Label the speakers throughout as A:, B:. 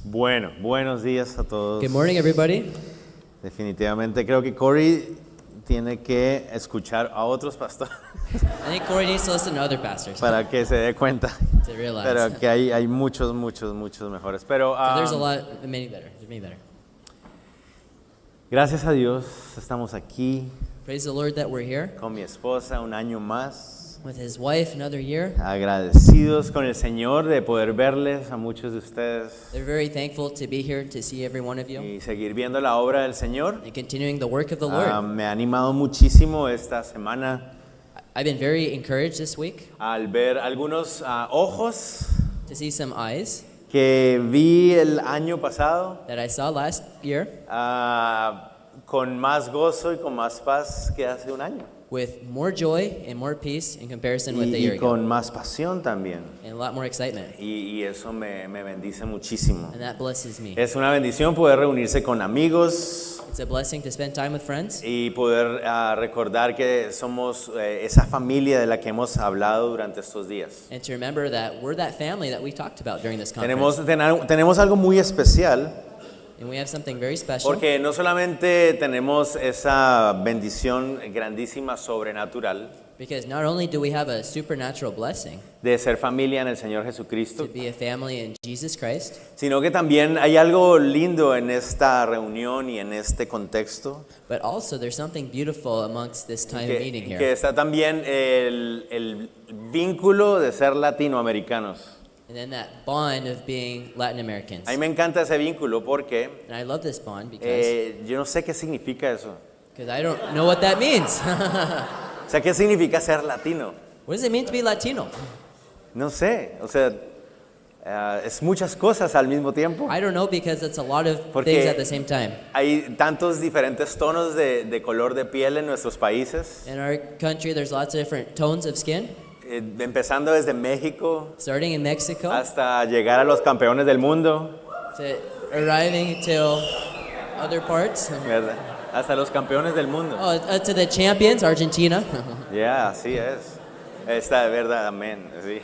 A: Bueno, buenos días a todos.
B: Good morning, everybody.
A: Definitivamente creo que Corey tiene que escuchar a otros pastores
B: I think Corey needs to listen to other pastors
A: para que se dé cuenta.
B: to realize.
A: Pero que hay muchos mejores. Pero
B: There's a lot, many better. There's many better.
A: gracias a Dios estamos aquí
B: Praise the Lord that we're here
A: con mi esposa un año más.
B: with his wife another year.
A: Agradecidos con el Señor de poder verles a muchos de ustedes
B: They're very thankful to be here to see every one of you
A: y seguir viendo la obra del Señor.
B: and continuing the work of the Lord.
A: Me ha animado muchísimo esta semana
B: I've been very encouraged this week
A: al ver algunos ojos
B: to see some eyes
A: que vi el año pasado
B: that I saw last year
A: con más gozo y con más paz que hace un año.
B: with more joy and more peace in comparison with a year
A: Y
B: ago,
A: con más pasión también.
B: and a lot more excitement.
A: Y eso me bendice muchísimo.
B: And that blesses me.
A: Es una bendición poder reunirse con amigos
B: It's a blessing to spend time with friends
A: y poder recordar que somos esa familia de la que hemos hablado durante estos días.
B: and to remember that we're that family that we talked about during this conference.
A: Tenemos algo muy especial
B: And we have something very special
A: porque no solamente tenemos esa bendición grandísima sobrenatural
B: because not only do we have a supernatural blessing
A: de ser familia en el Señor
B: to
A: Jesucristo,
B: be a family in Jesus Christ,
A: sino que también hay algo lindo en esta reunión y en este contexto,
B: but also there's something beautiful amongst this time of meeting
A: que
B: here.
A: está también el vínculo de ser latinoamericanos.
B: And then that bond of being Latin Americans.
A: A mí me encanta ese vínculo porque
B: And I love this bond because
A: yo no sé qué significa eso.
B: I don't know what that means.
A: O sea, ¿qué significa ser latino?
B: What does it mean to be Latino?
A: No sé, o sea, es muchas cosas al mismo tiempo.
B: I don't know because it's a lot of
A: Porque
B: things at the same time.
A: Hay tantos diferentes tonos de color de piel en nuestros países,
B: In our country, there's lots of different tones of skin,
A: empezando desde México
B: starting in Mexico
A: hasta llegar a los campeones del mundo,
B: to arriving till other parts.
A: ¿verdad? Hasta los campeones del mundo.
B: Oh, to the champions, Argentina.
A: Ya, así es. Está verdad, amén. Sí.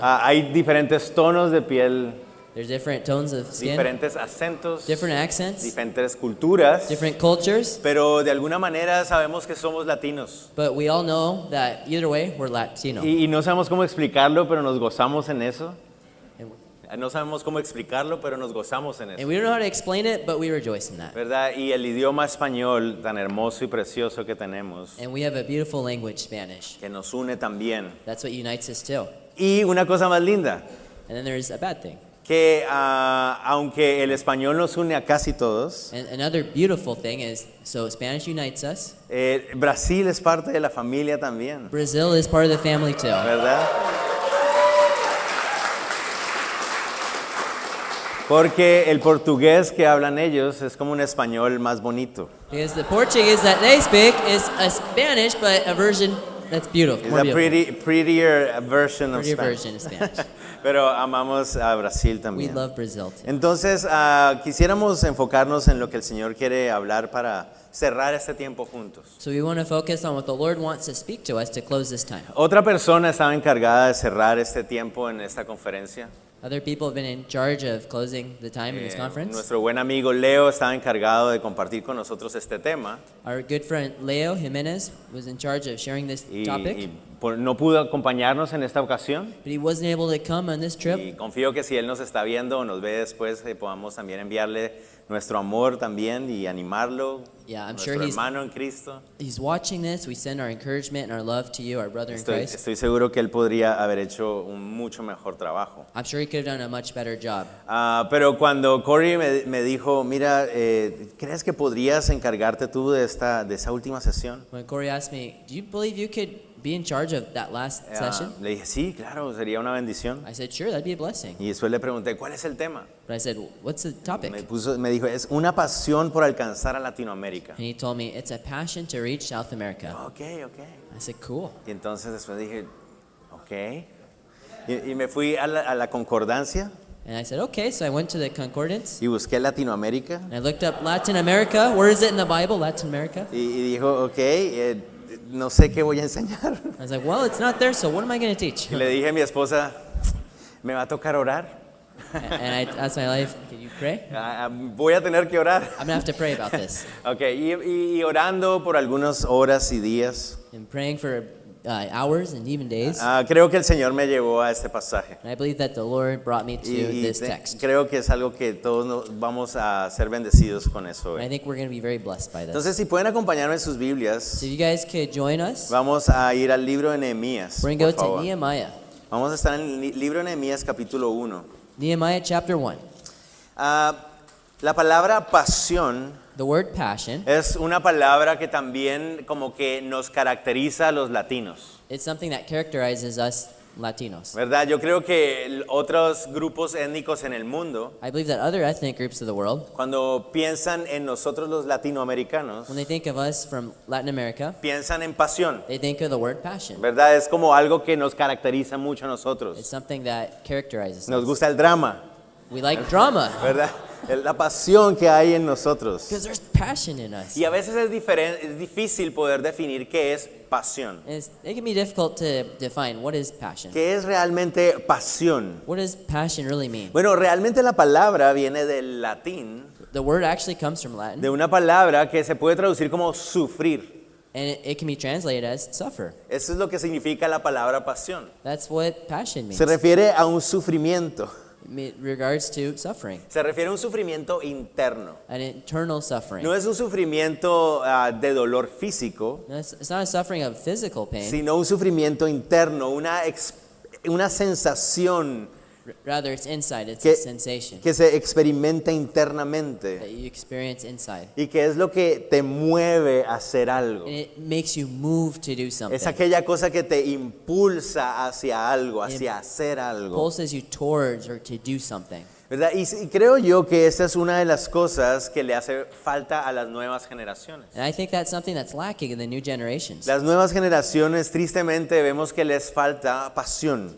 A: Hay diferentes tonos de piel,
B: There's different tones of skin,
A: diferentes acentos,
B: different accents,
A: diferentes culturas,
B: different cultures,
A: pero de alguna manera sabemos que somos latinos.
B: but we all know that either way, we're Latino.
A: Y no sabemos cómo explicarlo, pero nos gozamos en eso.
B: And
A: No sabemos cómo explicarlo, pero nos gozamos en eso.
B: we don't know how to explain it, but we rejoice in that.
A: ¿Verdad? Y el idioma español tan hermoso y precioso que tenemos,
B: And we have a beautiful language, Spanish.
A: que nos une también.
B: That's what unites us too.
A: Y una cosa más linda,
B: And then there's a bad thing.
A: que aunque el español nos une a casi todos,
B: And another beautiful thing is, so Spanish unites us.
A: Brasil es parte de la familia también,
B: Brazil is part of the family too.
A: ¿verdad? Porque el portugués que hablan ellos es como un español más bonito.
B: Because the Portuguese that they speak is a Spanish, but a version that's beautiful.
A: Es
B: More
A: a
B: beautiful.
A: prettier version of
B: Prettier
A: Spanish.
B: version of Spanish.
A: Pero amamos a Brasil
B: We
A: también.
B: love Brazil too.
A: Entonces, quisiéramos enfocarnos en lo que el Señor quiere hablar para cerrar este tiempo juntos.
B: So we want to focus on what the Lord wants to speak to us to close this time.
A: Otra persona estaba encargada de cerrar este tiempo en esta conferencia.
B: Other people have been in charge of closing the time in this conference.
A: Nuestro buen amigo Leo estaba encargado de compartir con nosotros este tema
B: Our good friend Leo Jimenez was in charge of sharing this
A: y
B: topic,
A: no pudo acompañarnos en esta ocasión.
B: but he wasn't able to come on this trip.
A: Y confío que si él nos está viendo o nos ve después, podamos también enviarle nuestro amor también y animarlo.
B: Yeah, I'm
A: nuestro
B: sure he's
A: hermano en Cristo.
B: watching this. We send our encouragement and our love to you, our brother in Christ.
A: Estoy seguro que él podría haber hecho un mucho mejor trabajo.
B: I'm sure he could have done a much better job.
A: Pero cuando Corey me dijo, mira, ¿crees que podrías encargarte tú de esa última sesión?
B: When Corey asked me, do you believe you could be in charge of that last session?
A: Le dije, sí, claro, sería una bendición.
B: I said, sure, that'd be a blessing.
A: Y después le pregunté, ¿cuál es el tema?
B: But I said, what's the topic?
A: Me dijo, es una pasión por alcanzar a Latinoamérica.
B: And he told me, it's a passion to reach South America.
A: Ok.
B: I said, cool.
A: Y entonces después dije, ok. Y me fui a la concordancia
B: And I said, okay. So I went to the concordance.
A: y busqué Latinoamérica.
B: And I looked up Latin America. Where is it in the Bible, Latin America?
A: Y dijo, ok, no sé qué voy a enseñar.
B: I was like, well, it's not there, so what am I going to teach?
A: Y le dije a mi esposa, me va a tocar orar.
B: That's my life. Can you pray?
A: Voy a tener que orar.
B: I'm gonna have to pray about this.
A: Okay, y orando por algunas horas y días,
B: And praying for hours and even days.
A: creo que el Señor me llevó a este pasaje.
B: And I believe that the Lord brought me to
A: Y
B: this text.
A: creo que es algo que todos vamos a ser bendecidos con eso
B: And I
A: hoy.
B: think we're going to be very blessed by this.
A: Entonces, si pueden acompañarme en sus Biblias,
B: So if you guys could join us,
A: vamos a ir al libro de Nehemías.
B: we're going to
A: por
B: go to
A: favor.
B: Nehemiah.
A: Vamos a estar en el libro de Nehemías capítulo 1.
B: Nehemiah chapter 1.
A: La palabra pasión
B: The word passion,
A: es una palabra que también como que nos caracteriza a los latinos,
B: it's something that characterizes us Latinos.
A: ¿verdad? Yo creo que otros grupos étnicos en el mundo,
B: I believe that other ethnic groups of the world,
A: cuando piensan en nosotros los latinoamericanos,
B: when they think of us from Latin America,
A: piensan en pasión,
B: they think of the word passion.
A: ¿verdad? Es como algo que nos caracteriza mucho a
B: It's
A: nosotros.
B: something that characterizes
A: Nos
B: us.
A: gusta el drama,
B: We like drama
A: ¿verdad? La pasión que hay en nosotros.
B: because there's passion in us.
A: Y a veces es difícil poder definir qué es pasión.
B: It can be difficult to define what is passion.
A: ¿Qué es realmente pasión?
B: What does passion really mean?
A: Bueno, realmente la palabra viene del latín,
B: The word actually comes from Latin,
A: de una palabra que se puede traducir como sufrir.
B: and it can be translated as suffer.
A: Eso es lo que significa la palabra pasión.
B: That's what passion means.
A: Se refiere a un sufrimiento.
B: It regards to suffering,
A: Se refiere a un sufrimiento interno.
B: an internal suffering.
A: No es un sufrimiento de dolor físico,
B: No, it's not a suffering of physical pain.
A: sino un sufrimiento interno, una sensación
B: Rather, it's inside. It's
A: que,
B: a sensation
A: que se experimenta
B: that
A: internamente
B: you experience inside.
A: y que es lo que te mueve a hacer algo.
B: And it makes you move to do something.
A: Es aquella cosa que te impulsa hacia algo, hacia hacer algo.
B: Pulses you towards or to do something.
A: ¿Verdad? Y creo yo que esta es una de las cosas que le hace falta a las nuevas generaciones.
B: And I think that's something that's lacking in the new generations.
A: Las nuevas generaciones tristemente vemos que les falta pasión.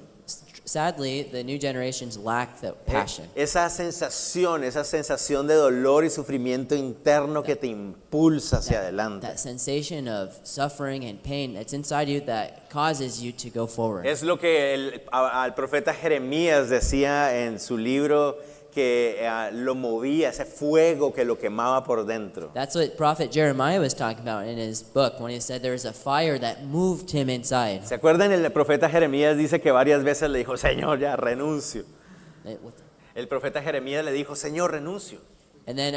B: Sadly, the new generations lack the passion.
A: Esa sensación de dolor y sufrimiento interno que te impulsa hacia adelante.
B: That sensation of suffering and pain that's inside you that causes you to go forward.
A: Es lo que al profeta Jeremías decía en su libro que lo movía, ese fuego que lo quemaba por dentro.
B: That's what prophet Jeremiah was talking about in his book when he said there was a fire that moved him inside.
A: ¿Se acuerdan? El profeta Jeremías dice que varias veces le dijo, Señor, ya renuncio. El profeta Jeremías le dijo, Señor, renuncio.
B: And then,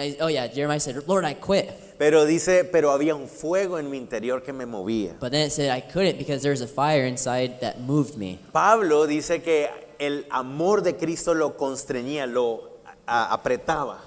B: Jeremiah said, Lord, I quit.
A: Pero dice, pero había un fuego en mi interior que me movía.
B: But then it said I couldn't because there was a fire inside that moved me.
A: Pablo dice que el amor de Cristo lo constreñía, lo apretaba.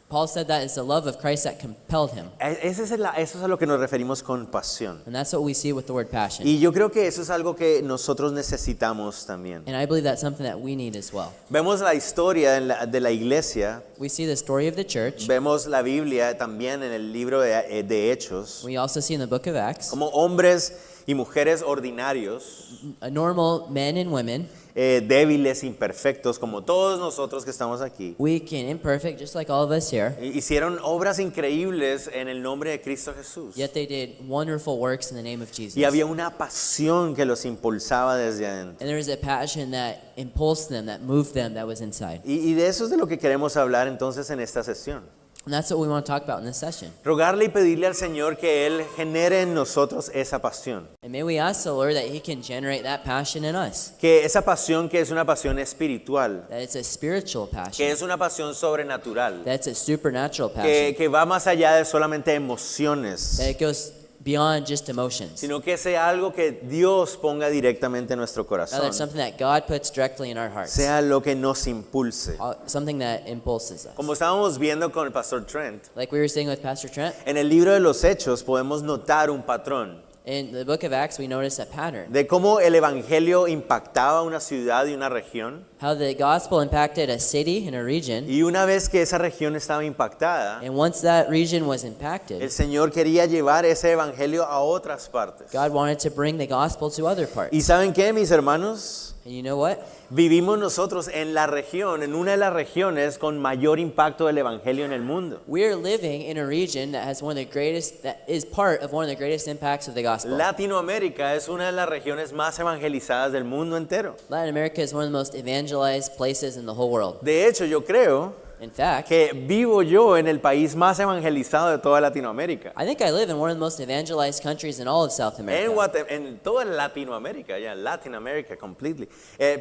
B: Paul said that it's the love of Christ that compelled him.
A: Eso es a lo que nos referimos con pasión.
B: And that's what we see with the word passion.
A: Y yo creo que eso es algo que nosotros necesitamos también.
B: And I believe that's something that we need as well.
A: Vemos la historia de la iglesia,
B: We see the story of the church.
A: vemos la Biblia también en el libro de Hechos,
B: We also see in the book of Acts
A: como hombres y mujeres ordinarios,
B: normal men and women,
A: débiles, imperfectos, como todos nosotros que estamos aquí,
B: weak and imperfect, just like all of us here.
A: hicieron obras increíbles en el nombre de Cristo Jesús.
B: Yet they did wonderful works in the name of Jesus.
A: Y había una pasión que los impulsaba desde adentro.
B: And there was a passion that impulsed them, that moved them, that was inside.
A: Y de eso es de lo que queremos hablar entonces en esta sesión.
B: And that's what we want to talk about in this session.
A: Rogarle y pedirle al Señor que Él genere en nosotros esa pasión.
B: And may we ask the Lord that He can generate that passion in us.
A: Que esa pasión que es una pasión espiritual,
B: That it's a spiritual
A: que
B: passion.
A: es una pasión sobrenatural,
B: That's a supernatural passion.
A: que va más allá de solamente emociones,
B: That it goes beyond just emotions.
A: sino que sea algo que Dios ponga directamente en nuestro
B: Rather,
A: corazón,
B: it's something that God puts directly in our hearts.
A: sea lo que nos impulse.
B: Something that impulses us.
A: Como estábamos viendo con el pastor Trent,
B: Like we were saying with Pastor Trent,
A: en el libro de los Hechos podemos notar un patrón
B: in the book of Acts, we notice a pattern.
A: de cómo el evangelio impactaba una ciudad y una región,
B: How the gospel impacted a city and a region.
A: y una vez que esa región estaba impactada,
B: And once that region was impacted,
A: el Señor quería llevar ese evangelio a otras partes.
B: God wanted to bring the gospel to other
A: ¿Y
B: parts.
A: saben qué, mis hermanos?
B: And you know what?
A: Vivimos nosotros en la región, en una de las regiones con mayor impacto del evangelio en el mundo.
B: We are living in a region that has that is part of one of the greatest impacts of the gospel.
A: Latinoamérica es una de las regiones más evangelizadas del mundo entero.
B: Latin America is one of the most evangelized places in the whole world.
A: De hecho, yo creo
B: In fact,
A: que vivo yo en el país más evangelizado de toda Latinoamérica.
B: I think I live in one of the most evangelized countries in all of South America.
A: En toda Latinoamérica, Latin America completely.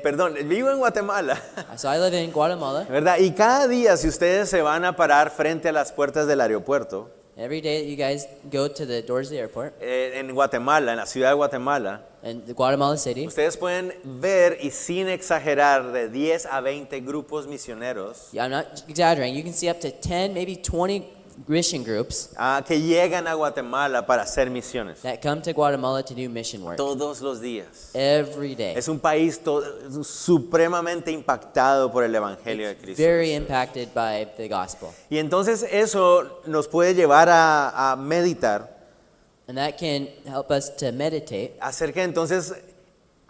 A: Perdón, vivo en Guatemala,
B: So I live in Guatemala.
A: ¿verdad? Y cada día si ustedes se van a parar frente a las puertas del aeropuerto,
B: Every day that you guys go to the doors of the airport
A: en Guatemala, en la ciudad de Guatemala,
B: in the Guatemala City,
A: ustedes pueden ver, y sin exagerar, de 10 a 20 grupos misioneros
B: I'm not exaggerating, you can see up to 10, maybe 20 mission groups
A: que llegan a Guatemala para hacer misiones
B: that come to Guatemala to do mission work
A: todos los días.
B: every day.
A: Es un país supremamente impactado por el Evangelio de Cristo.
B: Very impacted by the gospel.
A: Y entonces eso nos puede llevar a meditar
B: And that can help us to meditate
A: acerca entonces,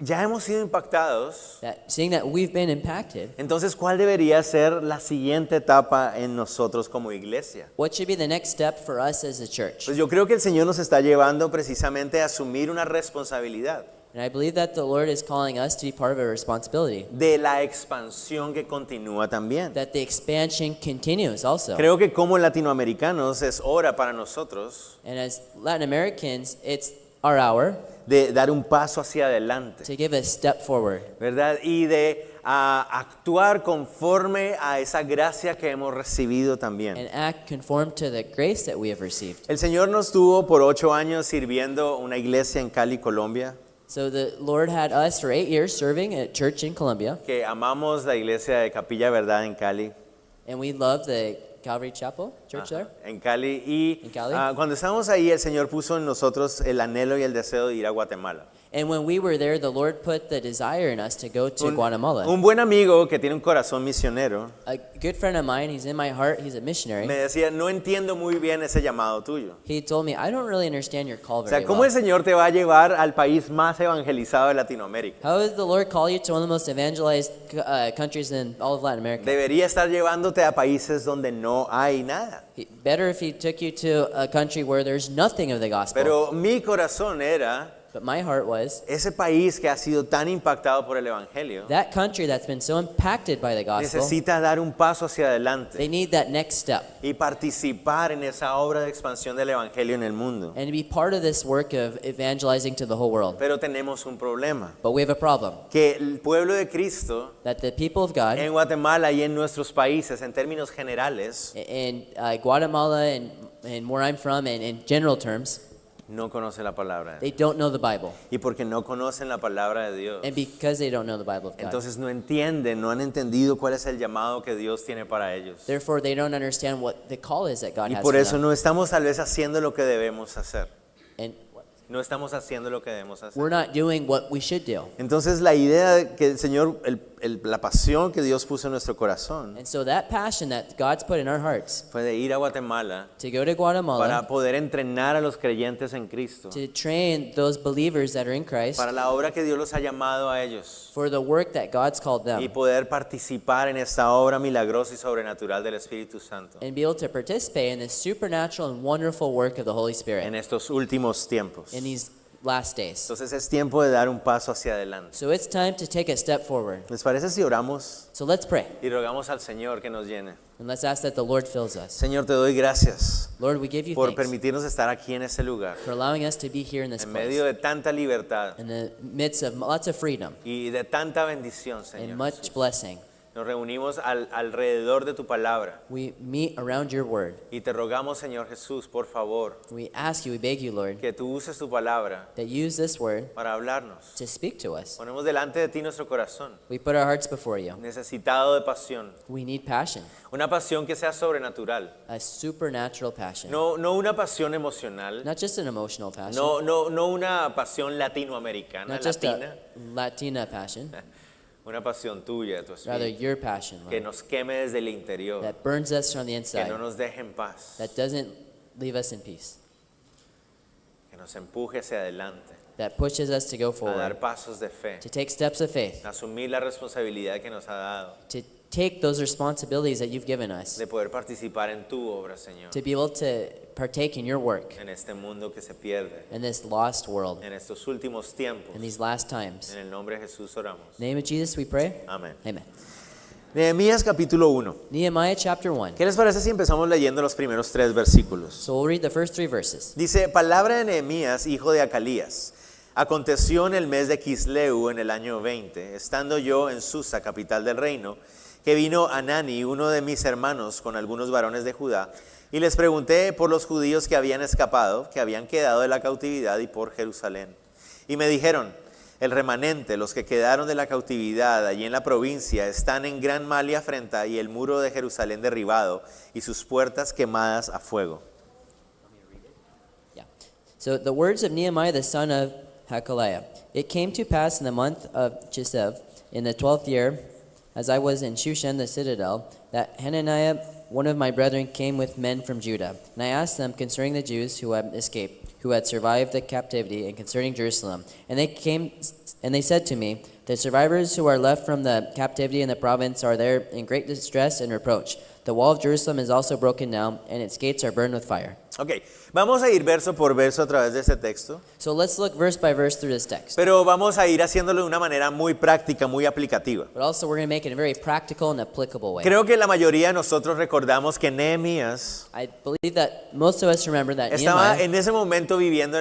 A: ya hemos sido impactados,
B: that seeing that we've been impacted,
A: entonces ¿cuál debería ser la siguiente etapa en nosotros como iglesia?
B: what should be the next step for us as a church?
A: Pues yo creo que el Señor nos está llevando precisamente a asumir una responsabilidad
B: And I believe that the Lord is calling us to be part of a responsibility,
A: de la expansión que continúa también.
B: that the expansion continues also.
A: Creo que como latinoamericanos es hora para nosotros
B: And as Latin Americans, it's our hour
A: de dar un paso hacia adelante,
B: to give a step forward
A: ¿verdad? Y de actuar conforme a esa gracia que hemos recibido también.
B: and act conform to the grace that we have received.
A: El Señor nos tuvo por 8 años sirviendo una iglesia en Cali, Colombia,
B: So the Lord had us for 8 years serving at church in Colombia,
A: que amamos la iglesia de Capilla Verdad en Cali.
B: and we love the Calvary Chapel church there.
A: En Cali. Y
B: En Cali.
A: cuando estábamos ahí, el Señor puso en nosotros el anhelo y el deseo de ir a Guatemala.
B: And when we were there, the Lord put the desire in us to go to Guatemala.
A: Un buen amigo que tiene un corazón misionero
B: A good friend of mine, he's in my heart, he's a missionary.
A: me decía, no entiendo muy bien ese llamado tuyo.
B: He told me, I don't really understand your call
A: O sea,
B: very
A: ¿cómo
B: well.
A: el Señor te va a llevar al país más evangelizado de Latinoamérica?
B: How does the Lord call you to one of the most evangelized countries in all of Latin America?
A: Debería estar llevándote a países donde no hay nada.
B: Better if he took you to a country where there's nothing of the gospel.
A: Pero mi corazón era
B: But my heart was,
A: ese país que ha sido tan impactado por el Evangelio
B: that country that's been so impacted by the gospel,
A: necesita dar un paso hacia
B: they
A: adelante
B: need that next step
A: y participar en esa obra de expansión del Evangelio en el mundo.
B: and to be part of this work of evangelizing to the whole world.
A: Pero tenemos un problema,
B: But we have a problem,
A: que el pueblo de Cristo
B: that the people of God
A: en Guatemala y en nuestros países, en términos generales,
B: in Guatemala and where I'm from, and in general terms,
A: no conocen la palabra.
B: they don't know the Bible.
A: Y porque no conocen la palabra de Dios,
B: And because they don't know the Bible of God,
A: entonces no entienden, no han entendido cuál es el llamado que Dios tiene para ellos.
B: therefore they don't understand what the call is that God
A: Y
B: has
A: por
B: for
A: eso
B: them.
A: no estamos tal vez haciendo lo que debemos hacer.
B: And
A: No estamos haciendo lo que debemos hacer.
B: we're not doing what we should do.
A: Entonces la idea de que el Señor, la pasión que Dios puso en nuestro corazón
B: And so that passion that God's put in our hearts
A: fue de ir a Guatemala
B: to go to Guatemala,
A: para poder entrenar a los creyentes en Cristo,
B: to train those believers that are in Christ
A: para la obra que Dios los ha llamado a ellos
B: for the work that God's called
A: y
B: them,
A: poder participar en esta obra milagrosa y sobrenatural del Espíritu Santo
B: and be able to participate in this supernatural and wonderful work of the Holy
A: en
B: Spirit
A: estos últimos tiempos.
B: in these last days.
A: Entonces es tiempo de dar un paso hacia adelante.
B: So it's time to take a step forward.
A: ¿Les parece si oramos
B: So let's pray,
A: y rogamos al Señor que nos llene?
B: and let's ask that the Lord fills us.
A: Señor, te doy gracias
B: Lord, we give you
A: por
B: thanks
A: permitirnos estar aquí en ese lugar,
B: for allowing us to be here in this
A: en
B: place,
A: medio de tanta libertad
B: in the midst of lots of freedom
A: y de tanta bendición, Señor
B: and much
A: Jesús.
B: blessing.
A: Nos reunimos alrededor de tu palabra
B: We meet around your word.
A: y te rogamos, Señor Jesús, por favor,
B: We ask you, we beg you, Lord,
A: que tú uses tu palabra
B: that you use this word
A: para hablarnos.
B: to speak to us.
A: Ponemos delante de ti nuestro corazón,
B: We put our hearts before you.
A: necesitado de pasión,
B: We need passion,
A: una pasión que sea sobrenatural,
B: a supernatural passion,
A: no una pasión emocional,
B: not just an emotional passion,
A: no una pasión latinoamericana,
B: not just
A: latina,
B: a Latina passion,
A: una pasión tuya, tu
B: rather
A: espíritu,
B: your passion,
A: que
B: Lord,
A: nos queme desde el interior,
B: that burns us from the
A: que
B: inside,
A: no nos deje en paz,
B: that doesn't leave us in peace,
A: que nos empuje hacia adelante,
B: that pushes us to go
A: a
B: forward,
A: dar pasos de fe,
B: to take steps of faith,
A: a asumir la responsabilidad que nos ha dado
B: to take those responsibilities that you've given us,
A: de poder participar en tu obra, Señor,
B: to be able to partake in your work
A: en este mundo que se pierde,
B: in this lost world,
A: en estos últimos tiempos.
B: in these last times.
A: En el nombre de Jesús oramos.
B: In the name of Jesus we pray.
A: Amén.
B: Amen.
A: Nehemías capítulo 1.
B: Nehemiah chapter 1.
A: ¿Qué les parece si empezamos leyendo los primeros 3 versículos?
B: So we'll read the first 3 verses.
A: Dice, palabra de Nehemías, hijo de Acalías. Aconteció en el mes de Quisleu, en el año 20, estando yo en Susa, capital del reino, que vino Anani, uno de mis hermanos, con algunos varones de Judá, y les pregunté por los judíos que habían escapado, que habían quedado de la cautividad y por Jerusalén. Y me dijeron, el remanente, los que quedaron de la cautividad allí en la provincia, están en gran mal y afrenta, y el muro de Jerusalén derribado, y sus puertas quemadas a fuego.
B: Yeah. So the words of Nehemiah the son of Hakaliah. It came to pass in the month of Chislev, in the 12th year, as I was in Shushan the citadel, that Hananiah, one of my brethren, came with men from Judah. And I asked them concerning the Jews who had escaped, who had survived the captivity, and concerning Jerusalem. And they said to me, the survivors who are left from the captivity in the province are there in great distress and reproach. The wall of Jerusalem is also broken down, and its gates are burned with fire.
A: Ok, vamos a ir verso por verso a través de este texto,
B: So let's look verse by verse through this text.
A: pero vamos a ir haciéndolo de una manera muy práctica, muy aplicativa.
B: But also we're going to make it in a very practical and applicable way.
A: Creo que la mayoría de nosotros recordamos que Nehemías
B: I believe that most of us remember that
A: estaba
B: Nehemiah,
A: en ese momento viviendo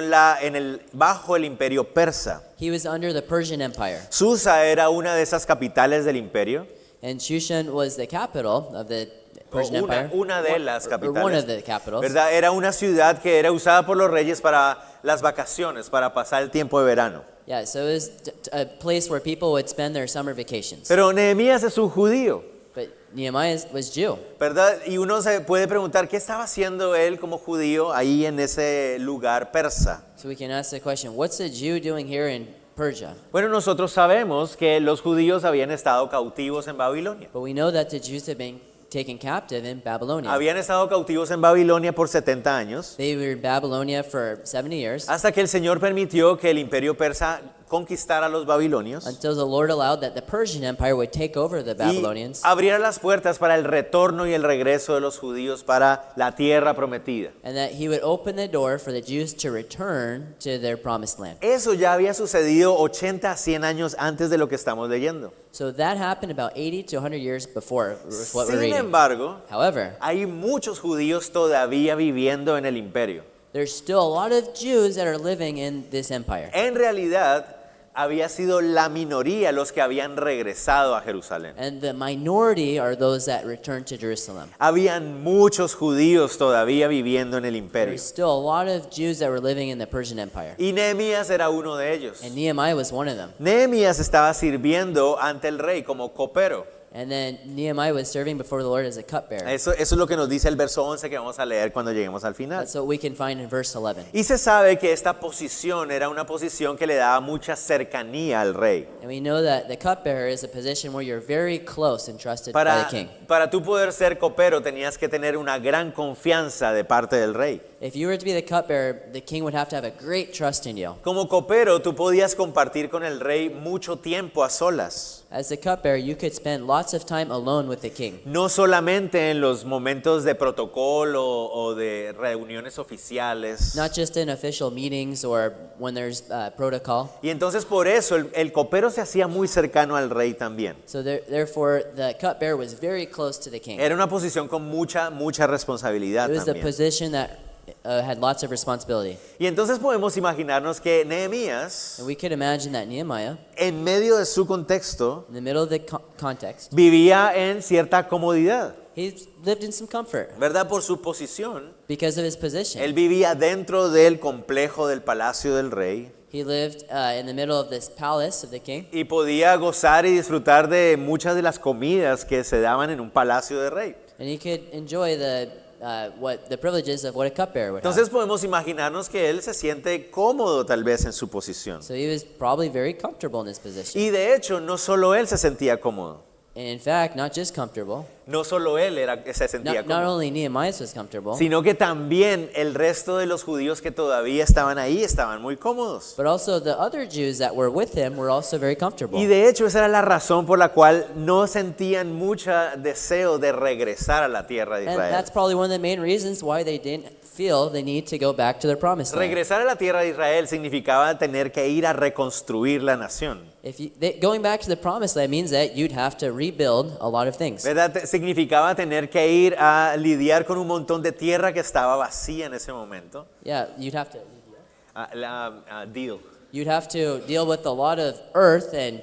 A: bajo el imperio persa.
B: he was under the Persian Empire.
A: Susa era una de esas capitales del imperio,
B: And Shushan was the capital of the
A: o
B: Persian Empire.
A: una de las
B: Or one
A: capitales,
B: of the capitals.
A: ¿verdad? Era una ciudad que era usada por los reyes para las vacaciones, para pasar el tiempo de verano.
B: Yeah, so it was a place where people would spend their summer vacations.
A: Pero Nehemías es un judío,
B: But Nehemiah was Jew.
A: ¿verdad? Y uno se puede preguntar, ¿qué estaba haciendo él como judío ahí en ese lugar persa?
B: So we can ask the question, what's a Jew doing here in Persia?
A: Bueno, nosotros sabemos que los judíos habían estado cautivos en Babilonia.
B: But we know that the Jews have been taken captive in Babylonia.
A: Habían estado cautivos en Babilonia por 70 años,
B: They were in Babylonia for 70 years
A: hasta que el Señor permitió que el imperio persa conquistara a los babilonios
B: until the Lord allowed that the Persian Empire would take over the
A: y
B: Babylonians
A: abriera las puertas para el retorno y el regreso de los judíos para la tierra prometida.
B: and that he would open the door for the Jews to return to their promised land.
A: Eso ya había sucedido 80 a 100 años antes de lo que estamos leyendo.
B: So that happened about 80 to 100 years before what we're
A: Sin
B: reading.
A: embargo,
B: However,
A: hay muchos judíos todavía viviendo en el imperio.
B: there's still a lot of Jews that are living in this empire.
A: En realidad, había sido la minoría los que habían regresado a Jerusalén.
B: And the minority are those that return to Jerusalem.
A: Habían muchos judíos todavía viviendo en el imperio.
B: There's still a lot of Jews that were living in the Persian Empire.
A: Y Nehemías era uno de ellos.
B: And Nehemiah was one of them.
A: Nehemías estaba sirviendo ante el rey como copero.
B: And then Nehemiah was serving before the Lord as a cupbearer.
A: Eso es lo que nos dice el verso 11 que vamos a leer cuando lleguemos al final.
B: That's what we can find in verse 11.
A: Y se sabe que esta posición era una posición que le daba mucha cercanía al rey.
B: And we know that the cupbearer is a position where you're very close and trusted by the king.
A: Para tú poder ser copero tenías que tener una gran confianza de parte del rey.
B: If you were to be the cupbearer, the king would have to have a great trust in you.
A: Como copero tú podías compartir con el rey mucho tiempo a solas.
B: As the cupbearer, you could spend lots of time alone with the king.
A: No solamente en los momentos de protocolo o de reuniones oficiales.
B: Not just in official meetings or when there's protocol.
A: Y entonces por eso el copero se hacía muy cercano al rey también.
B: So therefore, the cupbearer was very close to the king.
A: Era una posición con mucha responsabilidad
B: It was the
A: también.
B: position that had lots of responsibility.
A: Y entonces podemos imaginarnos que Nehemías,
B: And we could imagine that Nehemiah,
A: en medio de su contexto,
B: in the middle of the context,
A: vivía en cierta comodidad,
B: he lived in some comfort
A: ¿verdad? Por su posición.
B: because of his position.
A: Él vivía dentro del complejo del palacio del rey
B: He lived in the middle of this palace of the king,
A: y podía gozar y disfrutar de muchas de las comidas que se daban en un palacio de rey.
B: and he could enjoy the privileges of what a cupbearer would have.
A: Entonces podemos imaginarnos que él se siente cómodo tal vez en su posición.
B: So he was probably very comfortable in his position.
A: Y de hecho, no solo él se sentía cómodo.
B: And in fact, not just comfortable,
A: No solo él se sentía
B: not
A: cómodo,
B: only Nehemiah was comfortable,
A: sino que también el resto de los judíos que todavía estaban ahí estaban muy cómodos.
B: but also the other Jews that were with him were also very comfortable.
A: Y de hecho esa era la razón por la cual no sentían mucho deseo de regresar a la tierra de
B: And
A: Israel.
B: that's probably one of the main reasons why they didn't feel the need to go back to their promised land.
A: Regresar a la tierra de Israel significaba tener que ir a reconstruir la nación.
B: Going back to the promised land means that you'd have to rebuild a lot of things.
A: ¿Verdad? Significaba tener que ir a lidiar con un montón de tierra que estaba vacía en ese momento.
B: Yeah, you'd have to deal with a lot of earth and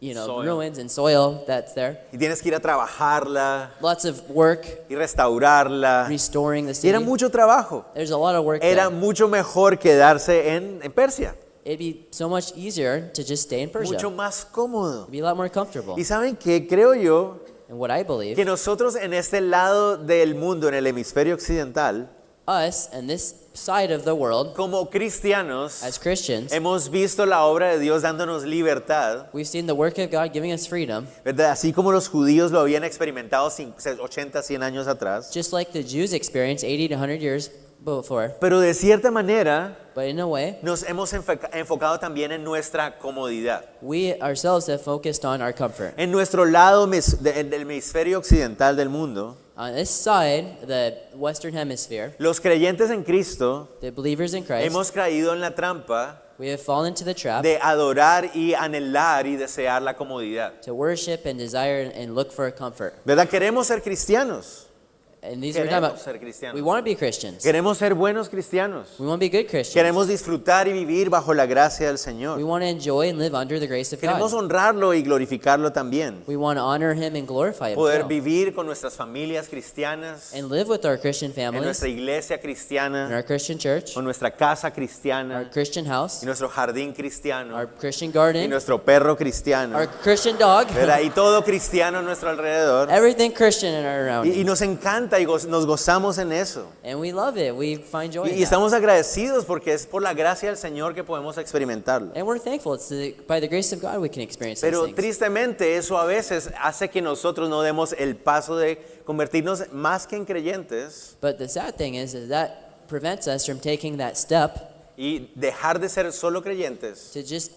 A: Soil.
B: ruins and soil that's there.
A: Y tienes que ir a trabajarla
B: Lots of work
A: y restaurarla.
B: restoring the
A: Y
B: city.
A: era mucho trabajo.
B: There's a lot of work
A: Era
B: there.
A: mucho mejor quedarse en Persia.
B: It'd be so much easier to just stay in Persia.
A: Mucho más cómodo.
B: It'd be a lot more comfortable.
A: Y saben que creo yo
B: And what I believe,
A: que nosotros en este lado del mundo, en el hemisferio occidental,
B: us and this side of the world,
A: como cristianos,
B: as Christians,
A: hemos visto la obra de Dios dándonos libertad,
B: we've seen the work of God giving us freedom,
A: ¿verdad? Así como los judíos lo habían experimentado 80, 100 años atrás.
B: just like the Jews experienced 80 to 100 years before.
A: Pero de cierta manera
B: But in a way,
A: nos hemos enfocado también en nuestra comodidad.
B: we ourselves have focused on our comfort.
A: En nuestro lado del hemisferio occidental del mundo,
B: On this side, the Western Hemisphere,
A: los creyentes en Cristo
B: the believers in Christ,
A: hemos caído en la trampa
B: we have fallen into the trap
A: de adorar y anhelar y desear la comodidad.
B: to worship and desire and look for comfort.
A: ¿Verdad? Queremos ser cristianos.
B: And these are talking
A: Queremos ser
B: about,
A: cristianos.
B: we want to be Christians.
A: Queremos ser buenos cristianos.
B: We want to be good Christians.
A: Queremos disfrutar y vivir bajo la gracia del
B: We
A: Señor.
B: want to enjoy and live under the grace of
A: Queremos
B: God.
A: honrarlo y glorificarlo también.
B: We want to honor Him and glorify Him.
A: Poder
B: still.
A: vivir con nuestras familias cristianas,
B: And live with our Christian
A: en
B: families,
A: nuestra iglesia
B: in
A: cristiana,
B: our Christian church,
A: con nuestra casa
B: our
A: cristiana,
B: Christian house,
A: y nuestro jardín
B: our
A: cristiano,
B: Christian
A: y
B: garden,
A: nuestro perro cristiano,
B: our Christian dog,
A: ¿verdad? Y todo cristiano a nuestro alrededor.
B: everything Christian in our
A: Y
B: surroundings.
A: nos encanta y nos gozamos en eso.
B: And we love it. We find joy in
A: Y
B: that.
A: estamos agradecidos porque es por la gracia del Señor que podemos experimentarlo.
B: And we're thankful. It's by the grace of God we can experience these
A: Pero
B: things.
A: tristemente eso a veces hace que nosotros no demos el paso de convertirnos más que en creyentes
B: But the sad thing is that prevents us from taking that step
A: y dejar de ser solo creyentes,
B: to just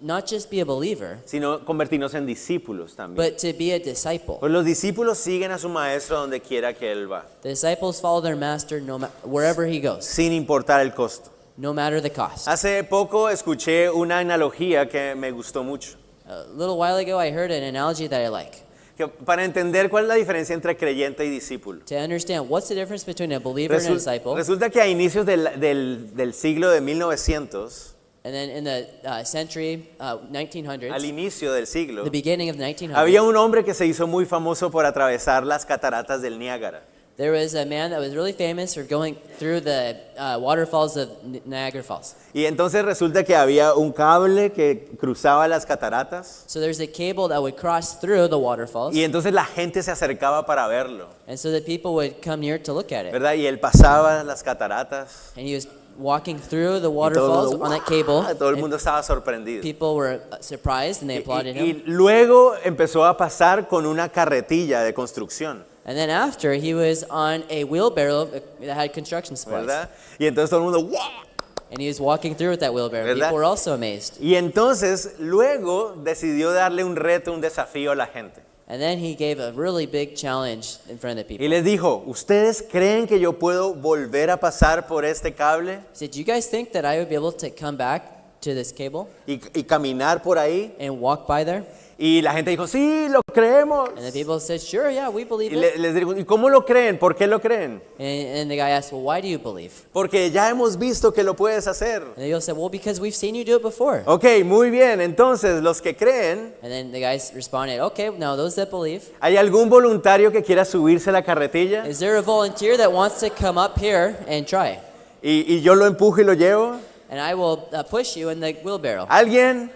B: not just be a believer,
A: sino convertirnos en discípulos también.
B: but to be a disciple.
A: Pues los discípulos siguen a su maestro donde quiera que él va,
B: The disciples follow their master wherever he goes,
A: sin importar el costo.
B: no matter the cost.
A: Hace poco escuché una analogía que me gustó mucho.
B: A little while ago, I heard an analogy that I like.
A: Que para entender cuál es la diferencia entre creyente y discípulo.
B: To understand what's the difference between a believer and a disciple,
A: Resulta que a inicios del siglo de 1900,
B: and then in the century
A: al
B: 1900s,
A: inicio del siglo,
B: the beginning of the 1900s,
A: había un hombre que se hizo muy famoso por atravesar las cataratas del Niágara.
B: there was a man that was really famous for going through the waterfalls of Niagara Falls.
A: Y entonces resulta que había un cable que cruzaba las cataratas
B: So there's a cable that would cross through the waterfalls,
A: y entonces la gente se acercaba para verlo,
B: and so that people would come near to look at it.
A: ¿verdad? Y él pasaba las cataratas
B: And he was walking through the
A: y todo,
B: waterfalls
A: el mundo,
B: on that cable.
A: ¡guau! Todo el
B: and
A: mundo estaba sorprendido.
B: people were surprised and they applauded
A: Y
B: him.
A: luego empezó a pasar con una carretilla de construcción,
B: And then after, he was on a wheelbarrow that had construction supplies.
A: ¿verdad? Y entonces todo el mundo ¡guau!
B: And he was walking through with that wheelbarrow.
A: ¿Verdad?
B: People were also amazed.
A: Y entonces luego decidió darle un reto, un desafío a la gente.
B: And then he gave a really big challenge in front of the
A: Y
B: people.
A: les dijo, ¿ustedes creen que yo puedo volver a pasar por este cable
B: He said, do you guys think that I would be able to come back to this cable
A: y caminar por ahí?
B: and walk by there?
A: Y la gente dijo, sí, lo creemos.
B: And the people said, sure, yeah, we believe
A: Y
B: it.
A: les digo, ¿y cómo lo creen? ¿Por qué lo creen?
B: And the guy asked, well, why do you believe?
A: Porque ya hemos visto que lo puedes hacer.
B: And the people said, well, because we've seen you do it before.
A: Ok, muy bien. Entonces, los que creen,
B: And then the guys responded, okay, now those that believe,
A: ¿hay algún voluntario que quiera subirse a la carretilla?
B: is there a volunteer that wants to come up here and try?
A: Y yo lo empujo y lo llevo.
B: And I will push you in the wheelbarrow.
A: ¿Alguien?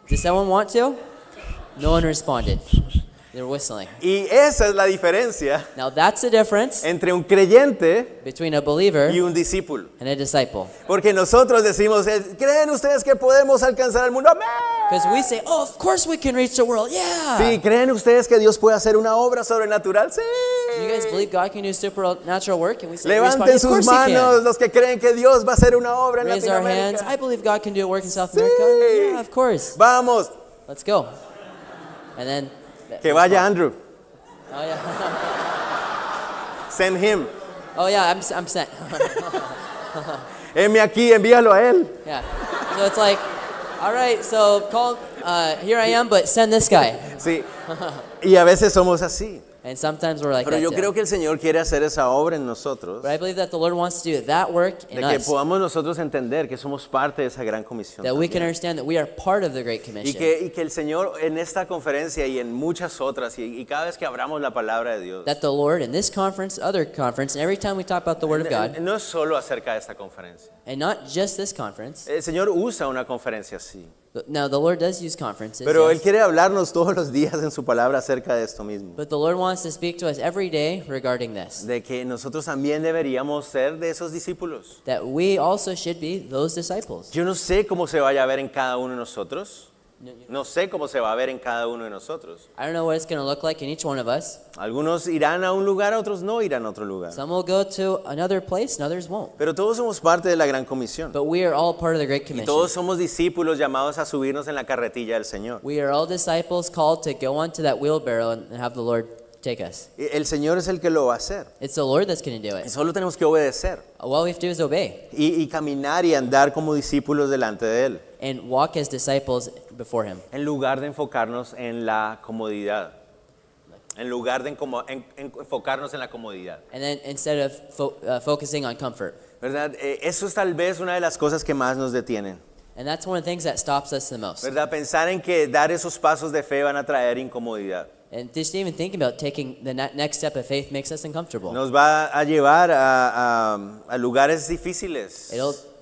B: Does someone want to? No one responded. They're whistling.
A: Y esa es la diferencia
B: Now that's the difference
A: entre un creyente
B: between a believer
A: y un discípulo.
B: and a disciple.
A: Porque nosotros decimos, ¿creen ustedes que podemos alcanzar al mundo? ¡Amén!
B: Because we say, oh, of course we can reach the world. Yeah.
A: Sí, ¿creen ustedes que Dios puede hacer una obra sobrenatural? Sí.
B: Do you guys believe God can do supernatural work? And we say, we respond,
A: Levanten
B: of
A: sus
B: course he
A: manos
B: can.
A: los que creen que Dios va a hacer una obra en
B: Raise our hands.
A: Latinoamérica.
B: I believe God can do a work in South
A: Sí.
B: America. Yeah, of course.
A: Vamos,
B: Let's go. And then,
A: que vaya Andrew.
B: oh yeah,
A: Send him.
B: oh yeah, I'm sent.
A: Heme aquí, envíalo a él.
B: Yeah. So it's like, all right, so call. Here I am, but send this guy.
A: Sí. Y a veces somos así.
B: And sometimes we're like
A: Pero
B: that
A: yo
B: too.
A: creo que el Señor quiere hacer esa obra en nosotros.
B: But I believe that the Lord wants to do that work
A: De
B: in
A: que
B: us.
A: podamos nosotros entender que somos parte de esa gran comisión.
B: That we can
A: también.
B: understand that we are part of the Great
A: Y
B: Commission.
A: que el Señor en esta conferencia y en muchas otras, y cada vez que abramos la palabra de Dios,
B: That the Lord in this conference, other conference, and every time we talk about the Word of God,
A: no es solo acerca de esta conferencia.
B: and not just this conference.
A: El Señor usa una conferencia así.
B: Now, the Lord does use conferences.
A: Pero Él
B: yes.
A: quiere hablarnos todos los días en su palabra acerca de esto mismo.
B: But the Lord wants to speak to us every day regarding this.
A: De que nosotros también deberíamos ser de esos discípulos.
B: That we also should be those disciples.
A: Yo no sé cómo se vaya a ver en cada uno de nosotros. No sé cómo se va a ver en cada uno de nosotros.
B: I don't know what it's going to look like in each one of us.
A: Algunos irán a un lugar, otros no irán a otro lugar.
B: Some will go to another place and others won't.
A: Pero todos somos parte de la gran comisión.
B: But we are all part of the Great
A: Y
B: Commission.
A: todos somos discípulos llamados a subirnos en la carretilla del Señor.
B: We are all disciples called to go onto that wheelbarrow and have the Lord take us.
A: El Señor es el que lo va a hacer.
B: It's the Lord that's going to do
A: Y
B: it.
A: solo tenemos que obedecer.
B: All we have to do is obey
A: Y caminar y andar como discípulos delante de Él.
B: and walk as disciples before Him.
A: En lugar de enfocarnos en la comodidad. En lugar de enfocarnos en la comodidad.
B: And then instead of focusing on comfort.
A: ¿Verdad? Eso es tal vez una de las cosas que más nos detienen.
B: And that's one of the things that stops us the most.
A: ¿Verdad? Pensar en que dar esos pasos de fe van a traer incomodidad.
B: And just even thinking about taking the next step of faith makes us uncomfortable.
A: Nos va a llevar a lugares difíciles.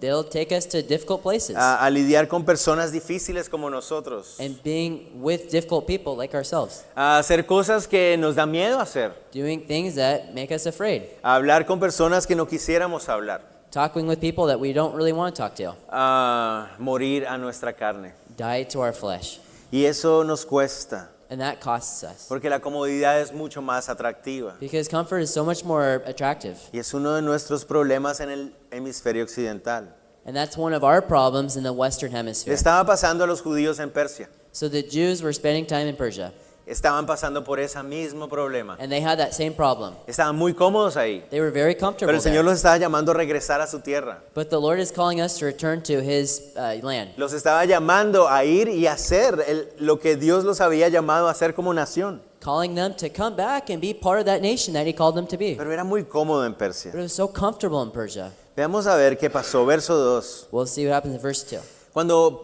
B: It'll take us to difficult places.
A: A lidiar con personas difíciles como nosotros.
B: And being with difficult people like ourselves.
A: A hacer cosas que nos da miedo hacer.
B: Doing things that make us afraid.
A: A hablar con personas que no quisiéramos hablar.
B: Talking with people that we don't really want to talk to.
A: A morir a nuestra carne.
B: Die to our flesh.
A: Y eso nos cuesta.
B: And that costs us.
A: Porque la comodidad es mucho más atractiva.
B: Because comfort is so much more attractive.
A: Y es uno de nuestros problemas en el hemisferio occidental.
B: And that's one of our problems in the Western
A: Le
B: Hemisphere.
A: estaba pasando a los judíos en Persia.
B: So the Jews were spending time in Persia.
A: Estaban pasando por ese mismo problema.
B: And they had that same problem.
A: Estaban muy cómodos ahí.
B: They were very
A: Pero
B: comfortable
A: el Señor
B: there.
A: los estaba llamando a regresar a su tierra.
B: But the Lord is calling us to return to His land.
A: Los estaba llamando a ir y hacer lo que Dios los había llamado a hacer como nación.
B: Calling them to come back and be part of that nation that He called them to be.
A: Pero era muy cómodo en Persia.
B: But it was so comfortable in Persia.
A: Veamos a ver qué pasó. Verso 2.
B: We'll see what happens in verse 2.
A: Cuando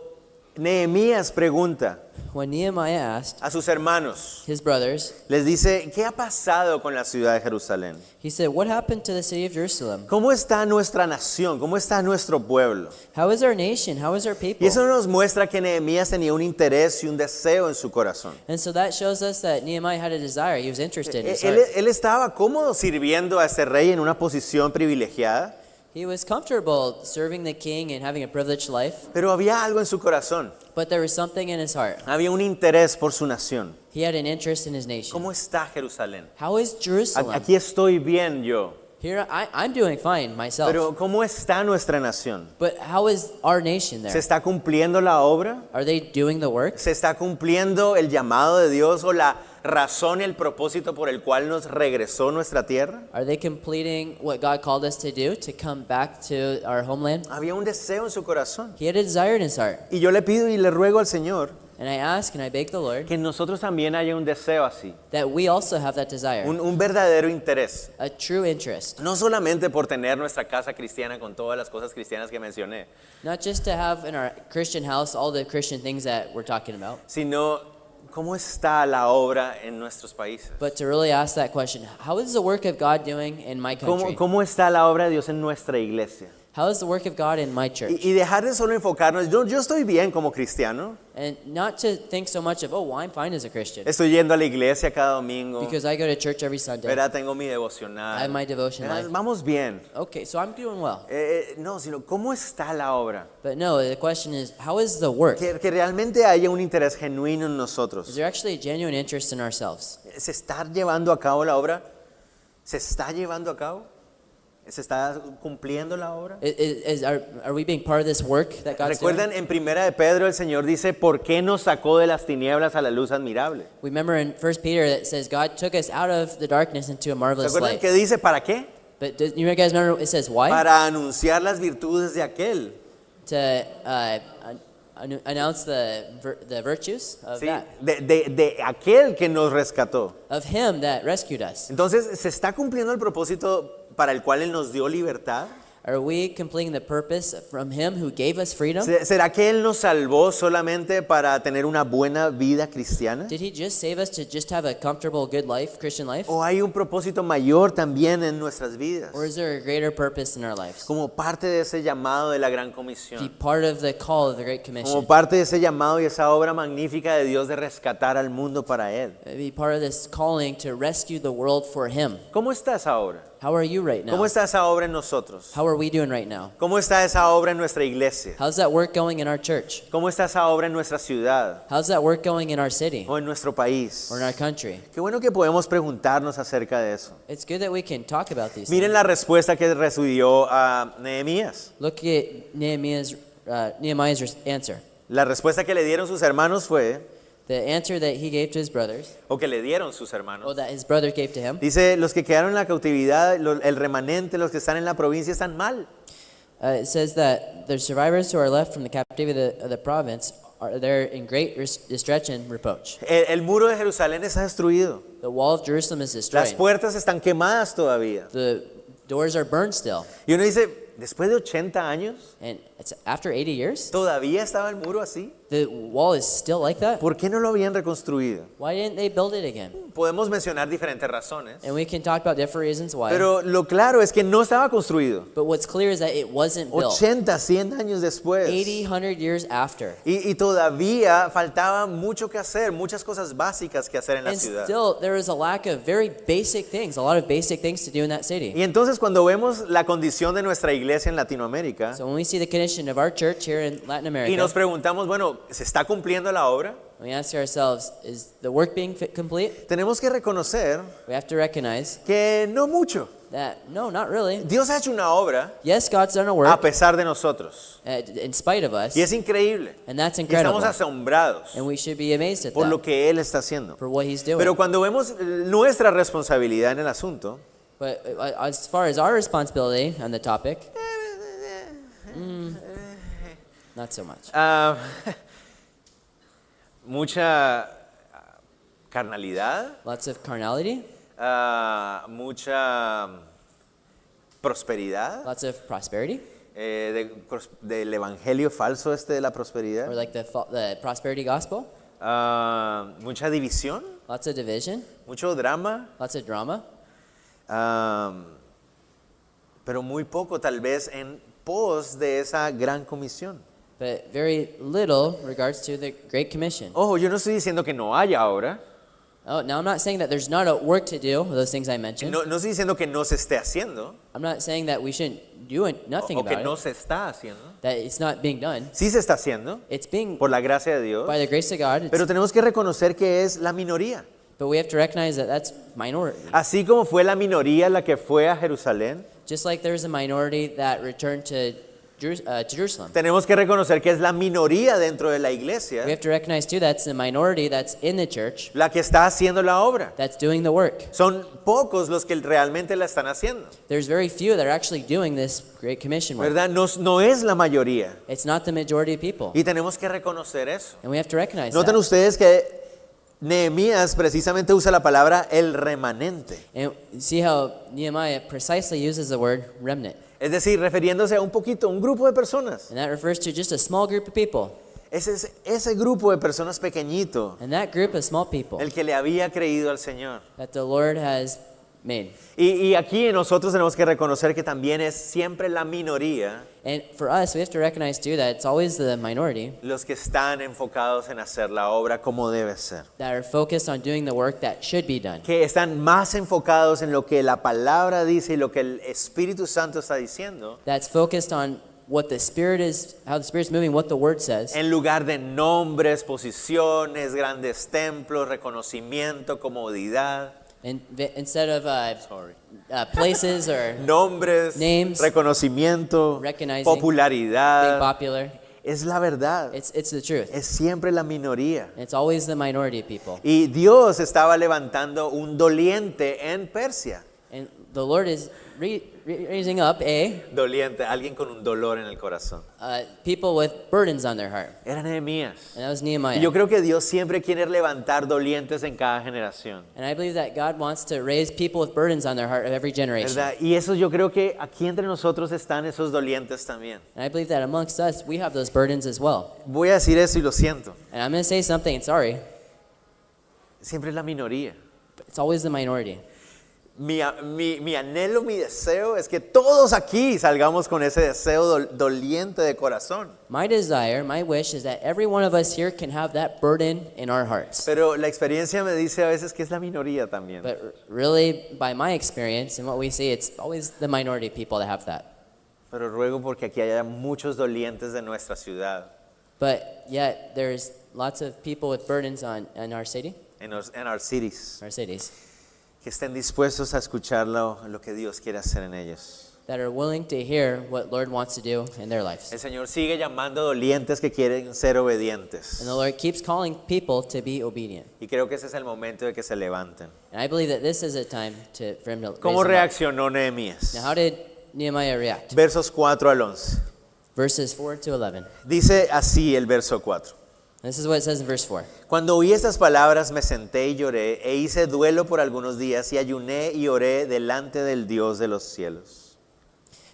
A: Nehemías pregunta
B: When Nehemiah asked
A: a sus hermanos,
B: his brothers,
A: les dice, ¿qué ha pasado con la ciudad de Jerusalén?
B: he said, "What happened to the city of Jerusalem?
A: ¿Cómo está nuestra nación? ¿Cómo está nuestro pueblo?
B: How is our nation? How is our
A: Y
B: people?"
A: eso nos muestra que Nehemías tenía un interés y un deseo en su corazón.
B: And so that shows us that Nehemiah had a desire. He was interested in his
A: Él,
B: heart.
A: él estaba cómodo sirviendo a ese rey en una posición privilegiada,
B: He was comfortable serving the king and having a privileged life,
A: pero había algo en su corazón.
B: but there was something in his heart.
A: Había un interés por su nación.
B: He had an interest in his nation.
A: ¿Cómo está Jerusalén?
B: How is Jerusalem?
A: Aquí estoy bien yo,
B: Here I'm doing fine myself.
A: pero ¿cómo está nuestra nación?
B: But how is our nation
A: ¿Se
B: there?
A: está cumpliendo la obra?
B: Are they doing the work?
A: ¿Se está cumpliendo el llamado de Dios o la razón y el propósito por el cual nos regresó nuestra tierra?
B: Are they completing what God called us to do, to come back to our homeland?
A: Había un deseo en su corazón.
B: He had a desire in his heart.
A: Y yo le pido y le ruego al Señor
B: And I ask and I beg the Lord
A: que en nosotros también haya un deseo así,
B: that we also have that desire,
A: un verdadero interés.
B: a true interest.
A: No solamente por tener nuestra casa cristiana con todas las cosas cristianas que mencioné,
B: Not just to have in our Christian house all the Christian things that we're talking about,
A: sino cómo está la obra en nuestros países.
B: but to really ask that question, how is the work of God doing in my country?
A: ¿Cómo está la obra de Dios en nuestra iglesia?
B: How is the work of God in my church?
A: Y dejar de solo enfocarnos, yo estoy bien como cristiano,
B: And not to think so much of, oh, well, I'm fine as a Christian
A: estoy yendo a la iglesia cada domingo,
B: because I go to church every Sunday.
A: ¿verdad? Tengo mi
B: I have
A: devocional,
B: my devotion
A: ¿verdad?
B: life.
A: Vamos bien.
B: Okay, so I'm doing well.
A: No, sino ¿cómo está la obra?
B: But no, the question is, how is the work?
A: Que realmente haya un interés genuino en
B: Is
A: nosotros.
B: there actually a genuine interest in ourselves?
A: ¿Se está llevando a cabo la obra? ¿Se está llevando a cabo? ¿Se está cumpliendo la obra?
B: Are we being part of this work that God's doing?
A: Recuerdan en Primera de Pedro el Señor dice, ¿por qué nos sacó de las tinieblas a la luz admirable?
B: We remember in 1 Peter that says God took us out of the darkness into a
A: ¿Se
B: marvelous
A: acuerdan
B: light.
A: que dice para qué?
B: But you guys remember it says why?
A: Para anunciar las virtudes de aquel.
B: To announce the virtues of
A: ¿Sí?
B: that,
A: De aquel que nos rescató.
B: of Him that rescued us.
A: Entonces, ¿se está cumpliendo el propósito para el cual Él nos dio libertad?
B: Are we completing the purpose from Him who gave us freedom?
A: ¿Será que Él nos salvó solamente para tener una buena vida cristiana?
B: Did He just save us to just have a comfortable, good life, Christian life?
A: ¿O hay un propósito mayor también en nuestras vidas?
B: Or is there a greater purpose in our lives?
A: Como parte de ese llamado de la Gran
B: Be
A: Comisión.
B: part of the call of the Great
A: Como
B: Commission.
A: parte de ese llamado y esa obra magnífica de Dios de rescatar al mundo para Él.
B: Be part of this calling to rescue the world for Him.
A: ¿Cómo está esa obra?
B: How are you right
A: ¿Cómo
B: now?
A: está esa obra en nosotros?
B: How are we doing right now?
A: ¿Cómo está esa obra en nuestra iglesia?
B: How's that work going in our church?
A: ¿Cómo está esa obra en nuestra ciudad
B: How's that work going in our city
A: o en nuestro país?
B: or in our country?
A: Qué bueno que podemos preguntarnos acerca de eso.
B: It's good that we can talk about these
A: Miren
B: things.
A: la respuesta que recibió a Nehemías.
B: Look at Nehemiah's answer.
A: La respuesta que le dieron sus hermanos fue,
B: The answer that he gave to his brothers,
A: o que le dieron sus
B: or
A: hermanos,
B: that his brother gave to him,
A: dice, los que quedaron en la cautividad, el remanente, los que están en la provincia están mal.
B: it says that the survivors who are left from the captivity of the province are there in great distress and reproach.
A: El muro de Jerusalén está destruido.
B: The wall of Jerusalem is
A: Las
B: destroyed.
A: puertas están quemadas todavía.
B: The doors are burned still.
A: Y uno dice, después de 80 años,
B: And it's after 80 years,
A: ¿todavía estaba el muro así?
B: the wall is still like that.
A: ¿Por qué no lo habían reconstruido?
B: Why didn't they build it again?
A: Podemos mencionar diferentes razones,
B: And we can talk about different reasons why.
A: pero lo claro es que no estaba construido.
B: But what's clear is that it wasn't built.
A: 80, 100 años después.
B: 80, 100 years after.
A: Y todavía faltaba mucho que hacer, muchas cosas básicas que hacer en la
B: And
A: ciudad.
B: still, there was a lack of very basic things, a lot of basic things to do in that city.
A: Y entonces cuando vemos la condición de nuestra iglesia en Latinoamérica
B: So when we see the condition of our church here in Latin
A: y nos
B: America,
A: preguntamos, bueno, ¿se está cumpliendo la obra?
B: we ask ourselves, is the work being complete?
A: Tenemos que reconocer
B: We have to recognize
A: que no mucho.
B: that, no, not really.
A: Dios ha hecho una obra
B: Yes, God's done a
A: a
B: work
A: pesar de nosotros.
B: in spite of us,
A: Y es increíble.
B: and that's
A: Y estamos
B: incredible.
A: asombrados
B: And we should be amazed at
A: por lo
B: that,
A: que Él está haciendo.
B: for what He's doing.
A: Pero cuando vemos nuestra responsabilidad en el asunto,
B: But as far as our responsibility on the topic, not so much.
A: ah, mucha carnalidad,
B: Lots of carnality,
A: mucha prosperidad,
B: lots of prosperity,
A: del evangelio falso de la
B: or
A: prosperidad,
B: like the prosperity gospel,
A: mucha división,
B: lots of division,
A: mucho drama,
B: lots of drama,
A: pero muy poco tal vez en pos de esa gran comisión.
B: but very little regards to the Great Commission.
A: Ojo, yo no estoy diciendo que no haya ahora,
B: Oh, now I'm not saying that there's not a work to do, those things I mentioned.
A: no estoy diciendo que no se esté haciendo
B: I'm not saying that we shouldn't do nothing
A: o que
B: about
A: no
B: it,
A: se está haciendo.
B: that it's not being done.
A: Sí se está haciendo
B: It's being,
A: por la gracia de Dios,
B: by the grace of God,
A: pero tenemos que reconocer que es la minoría.
B: but we have to recognize that that's minority.
A: Así como fue la minoría la que fue a Jerusalén,
B: Just like there's a minority that returned to Jerusalem.
A: tenemos que reconocer que es la minoría dentro de la iglesia
B: We have to recognize too that's the minority that's in the church
A: la que está haciendo la obra.
B: that's doing the work.
A: Son pocos los que realmente la están haciendo,
B: There's very few that are actually doing this Great Commission work.
A: ¿verdad? No es la mayoría
B: It's not the majority of people.
A: y tenemos que reconocer eso.
B: And we have to recognize
A: Noten
B: that.
A: ustedes que Nehemías precisamente usa la palabra el remanente,
B: And see how Nehemiah precisely uses the word remnant.
A: es decir, refiriéndose a un grupo de personas.
B: And that refers to just a small group of people.
A: Ese grupo de personas pequeñito,
B: And that group of small people
A: el que le había creído al Señor.
B: that the Lord has made.
A: Y aquí nosotros tenemos que reconocer que también es siempre la minoría
B: And for us, we have to recognize too that it's always the minority
A: los que están enfocados en hacer la obra como debe ser.
B: that are focused on doing the work that should be done.
A: Que están más enfocados en lo que la palabra dice y lo que el Espíritu Santo está diciendo,
B: That's focused on what the Spirit is, how the Spirit's moving, what the Word says,
A: en lugar de nombres, posiciones, grandes templos, reconocimiento, comodidad.
B: and instead of places or
A: Nombres,
B: Names,
A: reconocimiento,
B: recognizing, being
A: popularidad.
B: popular.
A: Es la verdad.
B: It's the truth.
A: Es siempre la minoría.
B: It's always the minority of people.
A: Y Dios estaba levantando un doliente en Persia.
B: And the Lord is raising up
A: Doliente, alguien con un dolor en el corazón.
B: people with burdens on their heart.
A: Era Nehemías.
B: And that was
A: Y
B: Nehemiah.
A: yo creo que Dios siempre quiere levantar dolientes en cada generación.
B: And I believe that God wants to raise people with burdens on their heart of every generation.
A: ¿Verdad? Y eso yo creo que aquí entre nosotros están esos dolientes también.
B: And I believe that amongst us, we have those burdens as well.
A: Voy a decir eso y lo siento.
B: And I'm going to say something, and sorry,
A: Siempre es la minoría.
B: but it's always the minority.
A: Mi anhelo, mi deseo es que todos aquí salgamos con ese deseo doliente de corazón.
B: My desire, my wish is that every one of us here can have that burden in our hearts.
A: Pero la experiencia me dice a veces que es la minoría también.
B: But really, by my experience and what we see, it's always the minority of people that have that.
A: Pero ruego porque aquí haya muchos dolientes de nuestra ciudad,
B: But yet, there's lots of people with burdens in our city,
A: en our cities,
B: our cities,
A: que estén dispuestos a escuchar lo que Dios quiere hacer en ellos.
B: that are willing to hear what Lord wants to do in their lives.
A: El Señor sigue llamando dolientes que quieren ser obedientes.
B: And the Lord keeps calling people to be obedient.
A: Y creo que ese es el momento de que se levanten.
B: And I believe that this is a time for him to raise
A: ¿Cómo
B: them up.
A: reaccionó Nehemías?
B: Now, how did Nehemiah react?
A: Versos 4 al 11.
B: Verses 4 to 11.
A: Dice así el verso 4.
B: This is what it says in verse 4.
A: Cuando oí estas palabras me senté y lloré e hice duelo por algunos días y ayuné y oré delante del Dios de los cielos.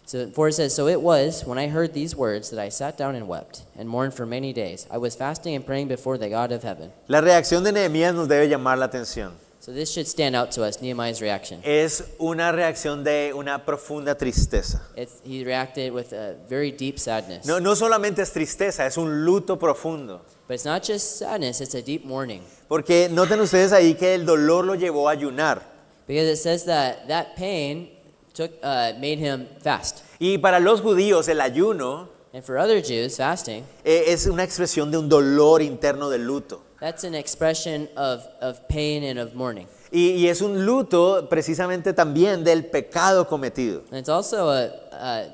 B: So 4 says, So it was, when I heard these words, that I sat down and wept, and mourned for many days. I was fasting and praying before the God of heaven.
A: La reacción de Nehemías nos debe llamar la atención.
B: So this should stand out to us, Nehemiah's reaction.
A: Es una reacción de una profunda tristeza.
B: He reacted with a very deep sadness.
A: No solamente es tristeza, es un luto profundo.
B: But it's not just sadness, it's a deep mourning.
A: Porque noten ustedes ahí que el dolor lo llevó a ayunar.
B: Because it says that pain made him fast.
A: Y para los judíos el ayuno
B: And for other Jews, fasting,
A: es una expresión de un dolor interno de luto.
B: that's an expression of pain and of mourning.
A: Y es un luto precisamente también del pecado cometido.
B: And it's also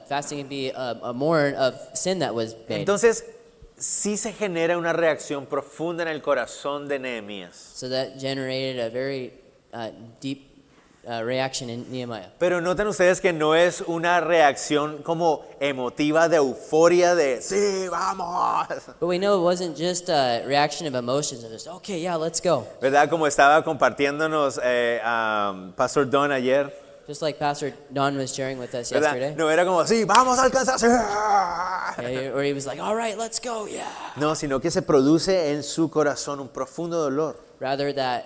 B: fasting can be a mourn of sin that was made.
A: Entonces, sí se genera una reacción profunda en el corazón de Nehemías.
B: So that generated a very deep reaction in Nehemiah.
A: Pero noten ustedes que no es una reacción como emotiva de euforia de sí, vamos.
B: But we know it wasn't just a reaction of emotions of just, okay, yeah, let's go.
A: ¿Verdad? Como estaba compartiéndonos Pastor Don ayer.
B: Just like Pastor Don was sharing with us
A: ¿Verdad?
B: yesterday.
A: No era como sí, vamos a alcanzar. Sí.
B: Or he was like, all right, let's go, yeah.
A: No, sino que se produce en su corazón un profundo dolor.
B: Rather that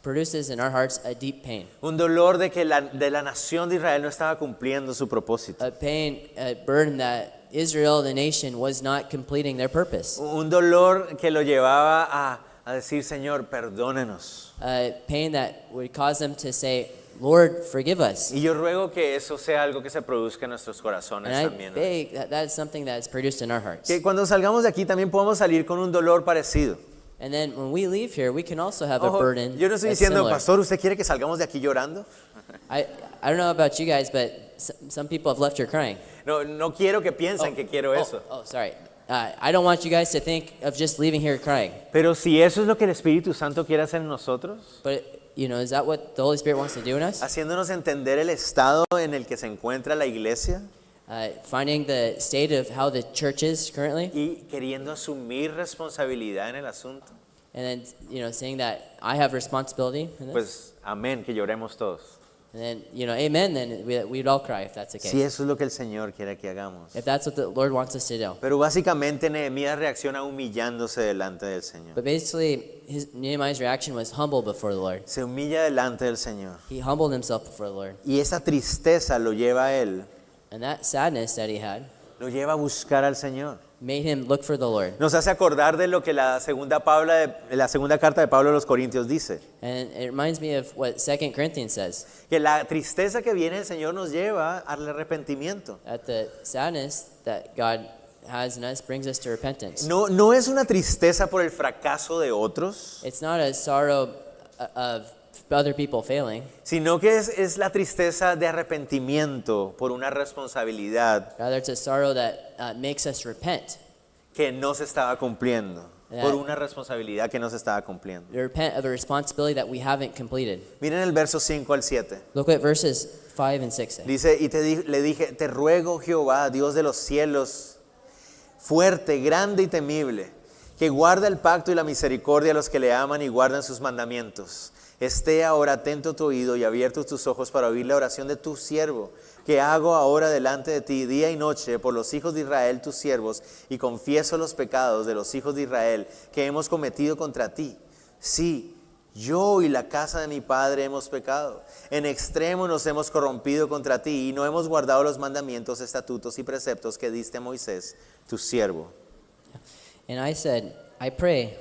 B: produces in our hearts a deep pain.
A: Un dolor de que de la nación de Israel no estaba cumpliendo su propósito.
B: A pain, a burden that Israel, the nation, was not completing their purpose.
A: Un dolor que lo llevaba a decir, Señor, perdónenos.
B: A pain that would cause them to say, Lord, forgive us.
A: Y yo ruego que eso sea algo que se produzca en nuestros corazones
B: And I
A: también.
B: beg that is something that is produced in our hearts.
A: Que cuando salgamos de aquí también podamos salir con un dolor parecido.
B: And then when we leave here, we can also have a
A: Ojo,
B: burden
A: yo no estoy
B: that's
A: diciendo,
B: similar.
A: pastor, ¿usted quiere que salgamos de aquí llorando?
B: I don't know about you guys, but some people have left here crying.
A: No quiero que piensen que quiero eso.
B: Sorry. I don't want you guys to think of just leaving here crying.
A: Pero si eso es lo que el Espíritu Santo quiere hacer en nosotros,
B: But, is that what the Holy Spirit wants to do in us?
A: haciéndonos entender el estado en el que se encuentra la iglesia
B: Finding the state of how the church is currently,
A: y queriendo asumir responsabilidad en el asunto,
B: and then, saying that I have responsibility in this.
A: pues amén, que lloremos todos.
B: And then, amen, then we'd all cry if that's the case.
A: Si eso es lo que el Señor quiere que hagamos.
B: If that's what the Lord wants us to do.
A: Pero básicamente Nehemías reacciona humillándose delante del Señor.
B: But basically, Nehemiah's reaction was humble before the Lord.
A: Se humilla delante del Señor.
B: He humbled himself before the Lord.
A: Y esa tristeza lo lleva a él,
B: And that sadness that he had
A: lo lleva a buscar al Señor.
B: made him look for the Lord.
A: Nos hace acordar de lo que la segunda carta de Pablo a los Corintios dice.
B: And it reminds me of what 2 Corinthians says,
A: Que la tristeza que viene del Señor nos lleva al arrepentimiento.
B: that the sadness that God has in us brings us to repentance.
A: No es una tristeza por el fracaso de otros,
B: It's not a sorrow of other people failing,
A: sino que es la tristeza de arrepentimiento por una responsabilidad
B: rather it's a sorrow that makes us repent.
A: que no se estaba cumpliendo.
B: Yeah.
A: Por una responsabilidad que no se estaba cumpliendo.
B: We repent of a responsibility that we haven't completed.
A: Miren el verso 5 al 7.
B: Look what verses 5 and 6 say.
A: Dice, y le dije, te ruego Jehová, Dios de los cielos, fuerte, grande y temible, que guarda el pacto y la misericordia a los que le aman y guardan sus mandamientos. Esté ahora atento tu oído y abiertos tus ojos para oír la oración de tu siervo, que hago ahora delante de ti día y noche por los hijos de Israel, tus siervos, y confieso los pecados de los hijos de Israel que hemos cometido contra ti. Sí, yo y la casa de mi padre hemos pecado. En extremo nos hemos corrompido contra ti y no hemos guardado los mandamientos, estatutos y preceptos que diste a Moisés, tu siervo.
B: And I said, I pray,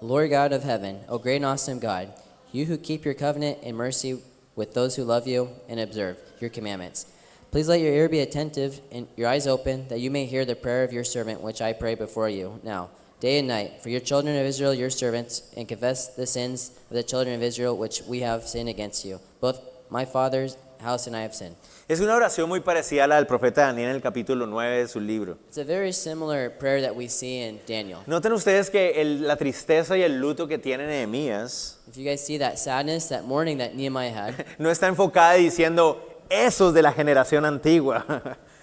B: Lord God of heaven, O great and awesome God, you who keep your covenant and mercy with those who love you and observe your commandments. Please let your ear be attentive and your eyes open, that you may hear the prayer of your servant, which I pray before you now, day and night, for your children of Israel, your servants, and confess the sins of the children of Israel, which we have sinned against you. Both my father's house and I have sinned.
A: Es una oración muy parecida a la del profeta Daniel en el capítulo 9 de su libro.
B: It's a very similar prayer that we see in Daniel.
A: Noten ustedes que la tristeza y el luto que tiene Nehemías
B: If you guys see that sadness, that mourning that Nehemiah had,
A: no está enfocada diciendo esos de la generación antigua.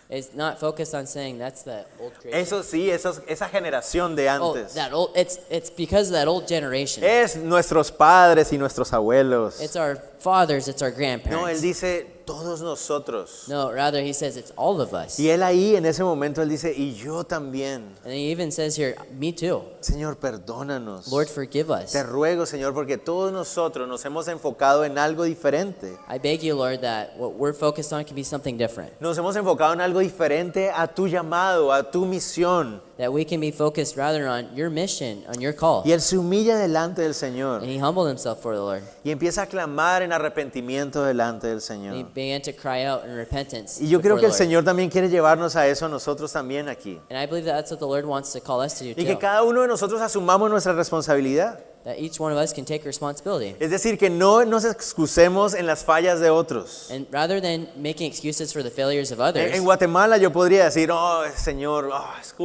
B: it's not focused on saying that's the old creation.
A: Eso sí, esa generación de
B: Oh,
A: antes.
B: that old, it's because of that old generation.
A: Es nuestros padres y nuestros abuelos.
B: It's our fathers, it's our
A: No, él
B: grandparents.
A: dice todos nosotros.
B: No, rather he says it's all of us.
A: Y él ahí en ese momento él dice, y yo también.
B: And he even says here, me too.
A: Señor, perdónanos.
B: Lord, forgive us.
A: Te ruego, Señor, porque todos nosotros nos hemos enfocado en algo diferente.
B: I beg you, Lord, that what we're focused on can be something different.
A: Nos hemos enfocado en algo diferente a tu llamado, a tu misión.
B: That we can be focused rather on your mission, on your call.
A: Y él se humilla delante del Señor.
B: And he humbled himself for the Lord.
A: Y empieza a clamar en arrepentimiento delante del
B: And he
A: Señor.
B: began to cry out in repentance.
A: Y yo creo
B: before
A: que el
B: the Lord.
A: Señor también quiere llevarnos a eso a nosotros también aquí.
B: And I believe that that's what the Lord wants to call us to do
A: Y que
B: too.
A: cada uno de nosotros asumamos nuestra responsabilidad.
B: That each one of us can take responsibility.
A: Es decir, que no nos excusemos en las fallas de otros.
B: And rather than making excuses for the failures of others,
A: En Guatemala yo podría decir, oh, Señor,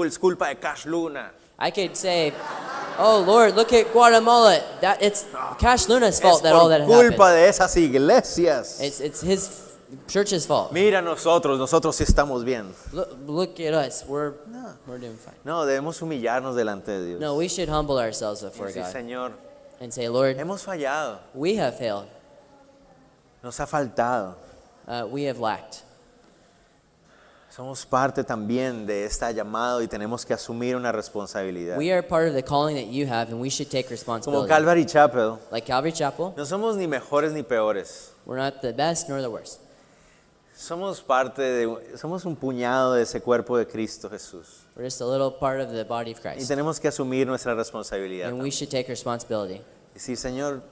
A: es culpa de Cash Luna.
B: I could say, "Oh Lord, look at Guatemala. That it's Cash Luna's
A: Es
B: fault that all that
A: por culpa
B: happened.
A: de esas iglesias.
B: It's his church's fault.
A: Mira nosotros sí estamos bien.
B: Look at us. We're doing fine."
A: No, debemos humillarnos delante de Dios.
B: No, we should humble ourselves before
A: Sí,
B: God
A: Señor,
B: and say, "Lord,
A: hemos fallado,
B: we have failed.
A: nos ha faltado.
B: We have lacked.
A: Somos parte también de esta llamado y tenemos que asumir una responsabilidad.
B: We are part of the calling that you have, and we should take
A: Como
B: responsibility."
A: Calvary Chapel,
B: Like Calvary Chapel,
A: no somos ni mejores ni peores.
B: we're not the best nor the worst.
A: Somos un puñado de ese cuerpo de Cristo Jesús.
B: We're just a little part of the body of
A: Y
B: Christ,
A: tenemos que asumir nuestra responsabilidad.
B: and we should take responsibility.
A: Y decir, Señor,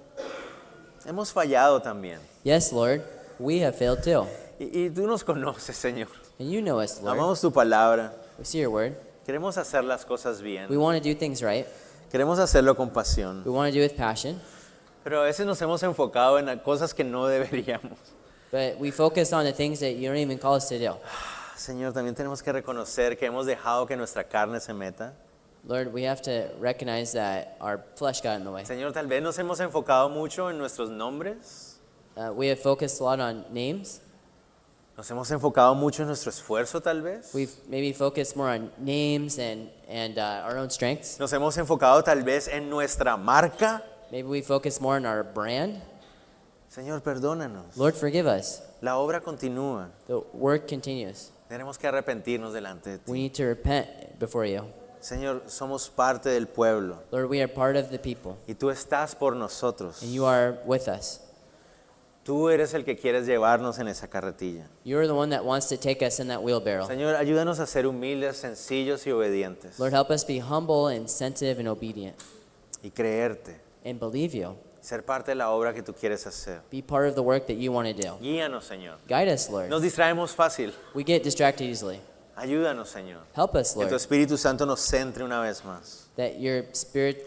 A: hemos fallado también.
B: Yes, Lord, we have failed too.
A: Y tú nos conoces, Señor.
B: And you know us, Lord.
A: Amamos tu palabra.
B: We see your word.
A: Queremos hacer las cosas bien.
B: We want to do things right.
A: Queremos hacerlo con pasión.
B: We want to do it with passion.
A: Pero a veces nos hemos enfocado en cosas que no deberíamos.
B: But we focus on the things that you don't even call us to do.
A: Señor, también tenemos que reconocer que hemos dejado que nuestra carne se meta.
B: Lord, we have to recognize that our flesh got in the way.
A: Señor, tal vez nos hemos enfocado mucho en nuestros nombres.
B: We have focused a lot on names.
A: Nos hemos enfocado mucho en nuestro esfuerzo, tal vez.
B: We've maybe focused more on names and our own strengths.
A: Nos hemos enfocado tal vez en nuestra marca.
B: Maybe we focus more on our brand.
A: Señor, perdónanos.
B: Lord, forgive us.
A: La obra continúa.
B: The work continues.
A: Tenemos que arrepentirnos delante de
B: We
A: ti.
B: need to repent before you.
A: Señor, somos parte del pueblo
B: Lord, we are part of the people,
A: y tú estás por nosotros.
B: and you are with us.
A: Tú eres el que quieres llevarnos en esa carretilla.
B: You are the one that wants to take us in that wheelbarrow.
A: Señor, ayúdanos a ser humildes, sencillos y obedientes
B: Lord, help us be humble and sensitive and obedient
A: y creerte,
B: and believe you.
A: ser parte de la obra que tú quieres hacer.
B: Be part of the work that you want to do.
A: Guíanos, Señor.
B: Guide us, Lord.
A: Nos distraemos fácil.
B: We get distracted easily.
A: Ayúdanos, Señor.
B: Help us,
A: Que tu
B: Lord,
A: Espíritu Santo nos centre una vez más.
B: that your spirit,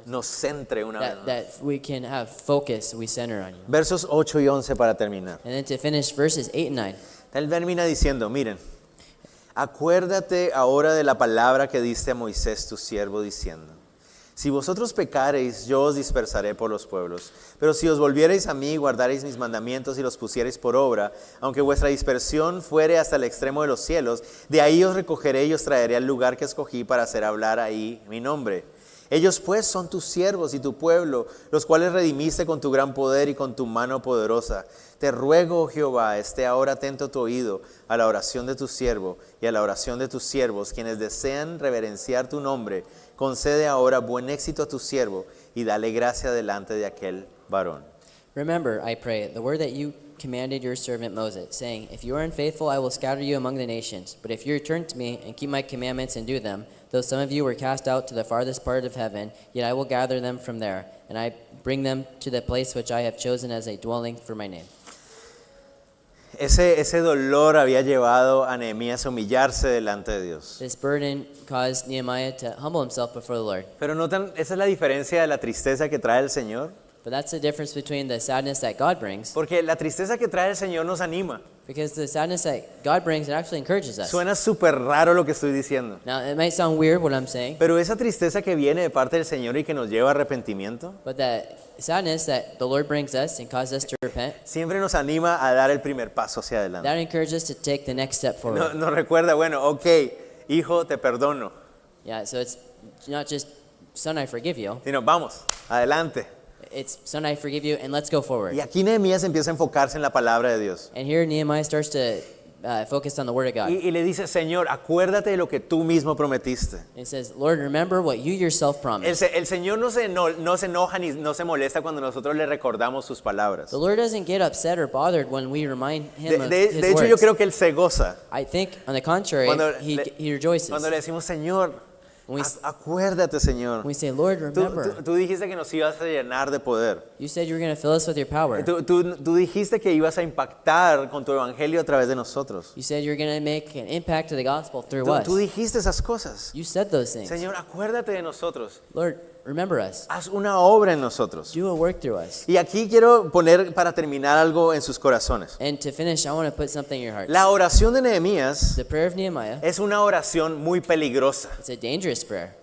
A: Nos centre una vez más.
B: that we can have focus, we center on you.
A: Versos 8 y 11 para terminar.
B: And then to finish verses 8 and 9.
A: Él termina diciendo, miren, acuérdate ahora de la palabra que diste a Moisés tu siervo diciendo, si vosotros pecareis, yo os dispersaré por los pueblos, pero si os volviereis a mí, guardareis mis mandamientos y los pusiereis por obra, aunque vuestra dispersión fuere hasta el extremo de los cielos, de ahí os recogeré y os traeré al lugar que escogí para hacer hablar ahí mi nombre. Ellos pues son tus siervos y tu pueblo, los cuales redimiste con tu gran poder y con tu mano poderosa. Te ruego, oh Jehová, esté ahora atento tu oído a la oración de tu siervo y a la oración de tus siervos, quienes desean reverenciar tu nombre. Concede ahora buen éxito a tu siervo y dale gracia delante de aquel varón.
B: Remember, I pray, the word that you commanded your servant Moses, saying, if you are unfaithful, I will scatter you among the nations. But if you return to me and keep my commandments and do them, though some of you were cast out to the farthest part of heaven, yet I will gather them from there, and I bring them to the place which I have chosen as a dwelling for my name.
A: Ese dolor había llevado a Nehemías a humillarse delante de Dios.
B: This burden caused Nehemiah to humble himself before the Lord.
A: Pero notan, esa es la diferencia de la tristeza que trae el Señor.
B: But that's the difference between the sadness that God brings,
A: Porque la tristeza que trae el Señor nos anima.
B: because the sadness that God brings, it actually encourages us.
A: Suena súper raro lo que estoy diciendo.
B: Now, it might sound weird what I'm saying,
A: Pero esa tristeza que viene de parte del Señor y que nos lleva a arrepentimiento,
B: but that sadness that the Lord brings us and causes us to repent,
A: siempre nos anima a dar el primer paso hacia adelante.
B: that encourages us to take the next step forward.
A: Nos recuerda, bueno, ok, hijo, te perdono.
B: Yeah, so it's not just, son, I forgive you.
A: Sino, vamos, adelante.
B: It's, son, I forgive you, and let's go forward.
A: Y aquí Nehemías empieza a enfocarse en la palabra de Dios.
B: And here Nehemiah starts to focus on the Word of God.
A: Y le dice, Señor, acuérdate de lo que tú mismo prometiste.
B: And it says, Lord, remember what you yourself promised.
A: El Señor no se enoja ni no se molesta cuando nosotros le recordamos sus palabras.
B: The Lord doesn't get upset or bothered when we remind him of
A: De
B: his
A: hecho,
B: words.
A: yo creo que Él se goza.
B: I think, on the contrary,
A: Cuando
B: he rejoices.
A: Cuando le decimos, Señor,
B: When we,
A: acuérdate, Señor.
B: when we say, Lord, remember,
A: Tú dijiste que nos ibas a llenar de poder.
B: you said you were going to fill us with your power.
A: Tú dijiste que ibas a impactar con tu evangelio a través de nosotros.
B: You said you were going to make an impact to the gospel through us.
A: Tú dijiste esas cosas.
B: You said those things.
A: Señor, acuérdate de nosotros.
B: Lord, remember us.
A: Haz una obra en nosotros.
B: Do a work through us.
A: Y aquí quiero poner para terminar algo en sus corazones.
B: And to finish, I want to put something in your heart.
A: La oración de Nehemías
B: The prayer of Nehemiah,
A: es una oración muy peligrosa.
B: it's a dangerous prayer.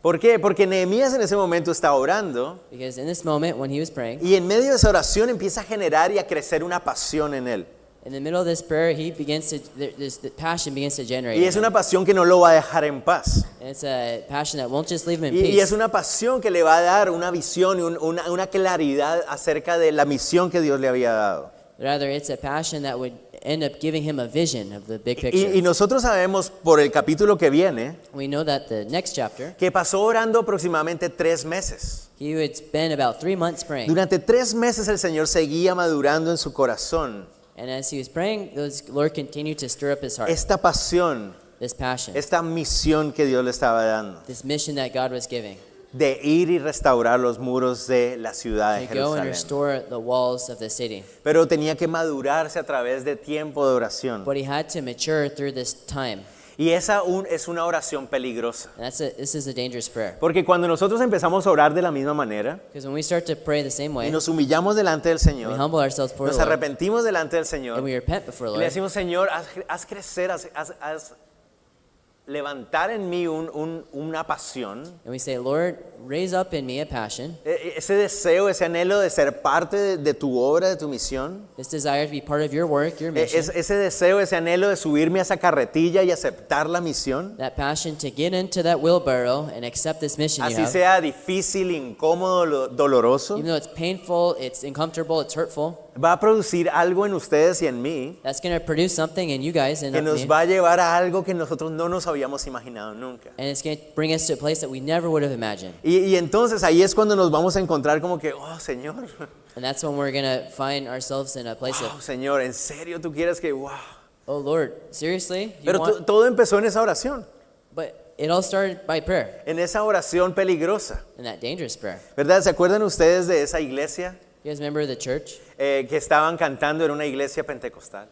A: ¿Por qué? Porque Nehemías en ese momento está orando
B: Because in this moment, when he was praying,
A: y en medio de esa oración empieza a generar y a crecer una pasión en él.
B: in the middle of this prayer, he begins to, the passion begins to generate.
A: Y
B: in
A: es
B: him.
A: una pasión que no lo va a dejar en paz.
B: And it's a passion that won't just leave him in
A: Y es
B: peace.
A: una pasión que le va a dar una visión y una claridad acerca de la misión que Dios le había dado.
B: Rather, it's a passion that would end up giving him a vision of the big picture.
A: Y nosotros sabemos por el capítulo que viene
B: We know that the next chapter,
A: que pasó orando aproximadamente 3 meses.
B: he would spend about 3 months praying.
A: Durante 3 meses el Señor seguía madurando en su corazón
B: And as he was praying, the Lord continued to stir up his heart,
A: esta pasión,
B: this passion,
A: esta misión que Dios le estaba dando
B: this mission that God was giving,
A: de ir y restaurar los muros de la ciudad de
B: to go and
A: Jerusalén.
B: restore the walls of the city.
A: Pero tenía que madurarse a través de tiempo de oración.
B: But he had to mature through this time.
A: Y esa es una oración peligrosa.
B: And this is a dangerous prayer.
A: Porque cuando nosotros empezamos a orar de la misma manera
B: Because when we start to pray the same
A: y
B: way,
A: nos humillamos delante del
B: we
A: Señor,
B: humble ourselves before
A: nos
B: the Lord,
A: arrepentimos delante del
B: and
A: Señor
B: we repent before the
A: y le
B: Lord,
A: decimos, Señor, haz crecer, levantar en mí una pasión,
B: And we say, Lord, raise up in me a passion,
A: ese deseo, ese anhelo de ser parte de tu obra, de tu misión,
B: this desire to be part of your work, your mission,
A: ese deseo, ese anhelo de subirme a esa carretilla y aceptar la misión,
B: that passion to get into that wheelbarrow and accept this mission you
A: así
B: have.
A: sea difícil, incómodo, doloroso,
B: Even though it's painful, it's uncomfortable, it's hurtful,
A: va a producir algo en ustedes y en mí
B: that's going to produce something in you guys and
A: que
B: me.
A: nos va a llevar a algo que nosotros no nos habíamos imaginado nunca.
B: And it's going to bring us to a place that we never would have imagined.
A: Y entonces ahí es cuando nos vamos a encontrar como que, oh Señor,
B: And that's when we're going to find ourselves in a place
A: wow,
B: of,
A: Señor, en serio tú quieres que, wow.
B: oh Lord, seriously? You
A: Pero
B: want?
A: todo empezó en esa oración,
B: But it all started by prayer,
A: en esa oración peligrosa.
B: in that dangerous prayer.
A: ¿Verdad? ¿Se acuerdan ustedes de esa iglesia
B: You guys remember the church?
A: que estaban cantando en una iglesia pentecostal?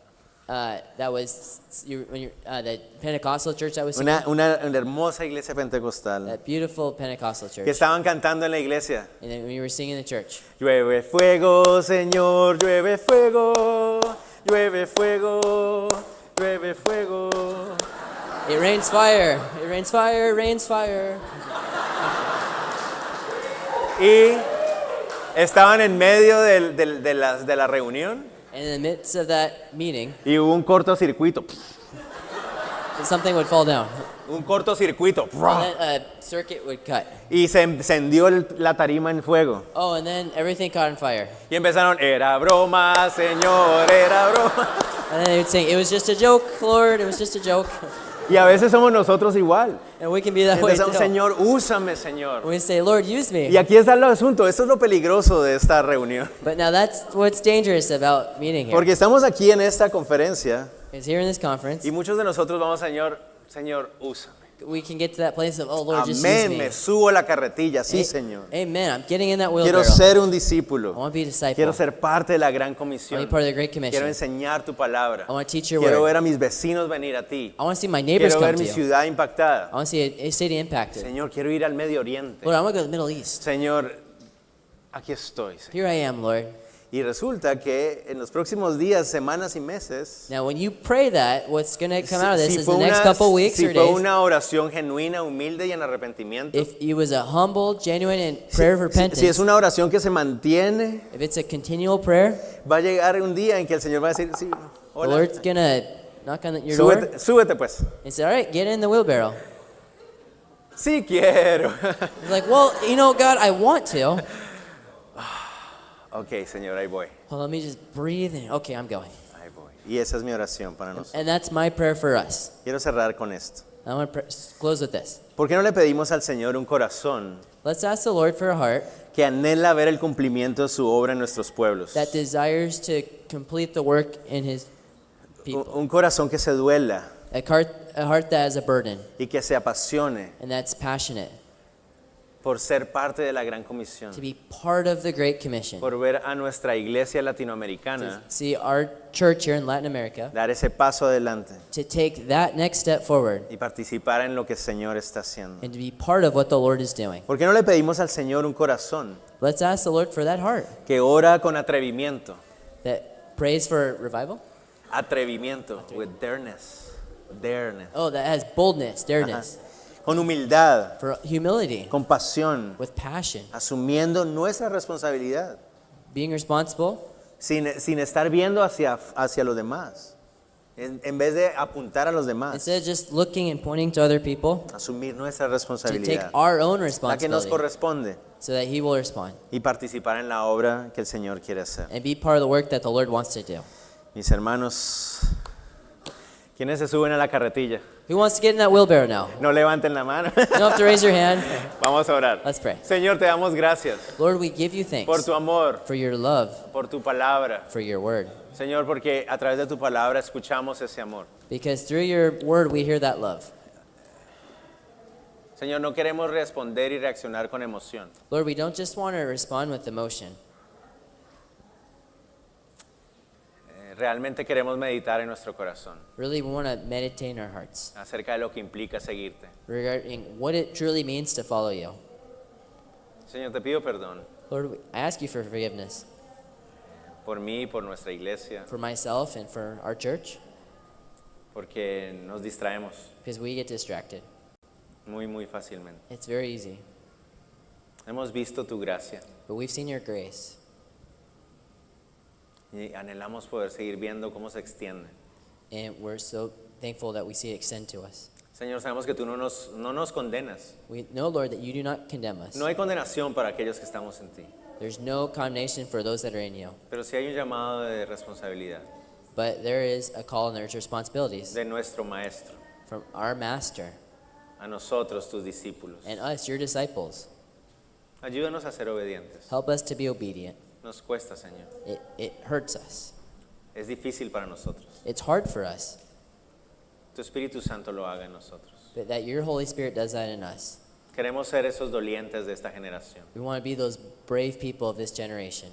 B: That was the Pentecostal church that was singing?
A: Una hermosa iglesia pentecostal
B: That beautiful Pentecostal
A: que
B: church.
A: estaban cantando en la iglesia.
B: And then we were singing in the church.
A: Llueve fuego, Señor, llueve fuego, llueve fuego, llueve fuego.
B: It rains fire, it rains fire, it rains fire.
A: Y estaban en medio de la reunión
B: And in the midst of that meeting,
A: y hubo un cortocircuito.
B: something would fall down.
A: Un cortocircuito.
B: And then a circuit would cut.
A: Y se encendió la tarima en fuego.
B: Oh, and then everything caught on fire.
A: Y empezaron, era broma, Señor, era broma.
B: And then they would sing, it was just a joke, Lord, it was just a joke.
A: Y a veces somos nosotros igual.
B: And we can be that way too.
A: Empezamos, Señor, úsame, Señor.
B: We say, Lord, use me.
A: Y aquí está el asunto, esto es lo peligroso de esta reunión.
B: But now that's what's dangerous about meeting here.
A: Porque estamos aquí en esta conferencia
B: Because here in this conference,
A: y muchos de nosotros vamos, Señor, Señor, úsame.
B: we can get to that place of, oh, Lord, just use
A: Amén,
B: me.
A: me subo a la carretilla, sí,
B: A-
A: Señor.
B: Amen. I'm getting in that
A: Quiero
B: wheelbarrow.
A: ser un
B: I
A: discípulo.
B: want to be a disciple.
A: Quiero ser parte de la gran
B: I want to
A: comisión.
B: be part of the Great
A: Quiero
B: Commission.
A: enseñar tu palabra.
B: I want to teach your
A: Quiero
B: word.
A: ver a mis vecinos venir a ti.
B: I want to see my neighbors
A: Quiero
B: come
A: ver
B: to
A: mi
B: you.
A: ciudad impactada.
B: I want to see a city impacted.
A: Señor, quiero ir al Medio Oriente.
B: Lord, I want to go to the Middle East.
A: Señor, aquí estoy. Señor.
B: Here I am, Lord.
A: Y resulta que en los próximos días, semanas y meses,
B: Now, when you pray that, what's going to come out of this
A: si
B: is
A: fue
B: the next
A: una-
B: couple weeks
A: si
B: or
A: fue
B: days.
A: una oración genuina, humilde y en arrepentimiento,
B: If it was a humble, genuine, and prayer of repentance,
A: si es una oración que se mantiene,
B: if it's a continual prayer,
A: va a llegar un día en que el Señor va a decir, sí,
B: the
A: hola,
B: Lord's going to knock on your door
A: súbete, súbete pues.
B: and say, all right, get in the wheelbarrow.
A: Sí quiero.
B: It's like, well, you know, God, I want to.
A: Ok, Señor, ahí voy,
B: Well, let me just breathe in. Okay, I'm going.
A: ahí voy. Y esa es mi oración para nosotros.
B: And that's my prayer for us.
A: Quiero cerrar con esto.
B: I want to close with this.
A: ¿Por qué no le pedimos al Señor un corazón
B: Let's ask the Lord for a heart
A: que anhela ver el cumplimiento de su obra en nuestros pueblos?
B: that desires to complete the work in His people.
A: Un corazón que se duela
B: A heart that has a burden
A: y que se apasione
B: and that's passionate
A: por ser parte de la gran comisión,
B: to be part of the Great Commission.
A: por ver a nuestra iglesia latinoamericana
B: To see our church here in Latin America
A: dar ese paso adelante
B: to take that next step forward
A: y participar en lo que el Señor está haciendo.
B: and to be part of what the Lord is doing.
A: ¿Por qué no le pedimos al Señor un corazón
B: Let's ask the Lord for that heart
A: que ora con atrevimiento?
B: that prays for revival.
A: Atrevimiento, with dareness, dareness.
B: Oh, that has boldness, dareness,
A: Con humildad,
B: for humility,
A: con pasión,
B: with passion,
A: asumiendo nuestra responsabilidad,
B: being responsible,
A: sin estar viendo hacia los demás. En vez de apuntar a los demás,
B: instead of just looking and pointing to other people,
A: asumir nuestra
B: to take
A: responsabilidad,
B: our own
A: la que nos
B: responsibility
A: corresponde,
B: so that He will respond
A: y participar en la obra que el Señor quiere hacer.
B: and be part of the work that the Lord wants to do.
A: Mis hermanos, ¿quiénes se suben a la carretilla?
B: Who wants to get in that wheelbarrow now?
A: No levanten la mano.
B: You don't have to raise your hand.
A: Vamos a orar.
B: Let's pray.
A: Señor, te damos gracias
B: Lord, we give you
A: por
B: thanks
A: tu amor,
B: for your love,
A: por tu palabra.
B: for your word.
A: Señor, porque a través de tu palabra escuchamos ese amor.
B: Because through your word we hear that love.
A: Señor, no queremos responder y reaccionar con emoción.
B: Lord, we don't just want to respond with emotion.
A: Realmente queremos meditar en nuestro corazón
B: Really, we want to meditate in our hearts
A: acerca de lo que implica seguirte.
B: regarding what it truly means to follow you.
A: Señor, te pido perdón
B: Lord, I ask you for forgiveness
A: por mí y por nuestra iglesia.
B: for myself and for our church.
A: porque nos distraemos
B: because we get distracted.
A: muy fácilmente.
B: It's very easy.
A: Hemos visto tu gracia
B: But we've seen your grace,
A: y anhelamos poder seguir viendo cómo se extiende.
B: and we're so thankful that we see it extend to us.
A: Señor, sabemos que tú no nos condenas.
B: We know, Lord, that you do not condemn us.
A: No hay condenación para aquellos que estamos en ti,
B: There's no condemnation for those that are in you.
A: pero sí hay un llamado de responsabilidad
B: But there is a call and there's responsibilities
A: de nuestro Maestro,
B: from our Master
A: a nosotros, tus discípulos.
B: and us, your disciples.
A: Ayúdanos a ser obedientes.
B: Help us to be obedient.
A: Nos cuesta, Señor.
B: It hurts us.
A: Es difícil para nosotros.
B: It's hard for us,
A: Tu Espíritu Santo lo haga en nosotros.
B: but that your Holy Spirit does that in us.
A: Queremos ser esos dolientes de esta generación.
B: We want to be those brave people of this generation.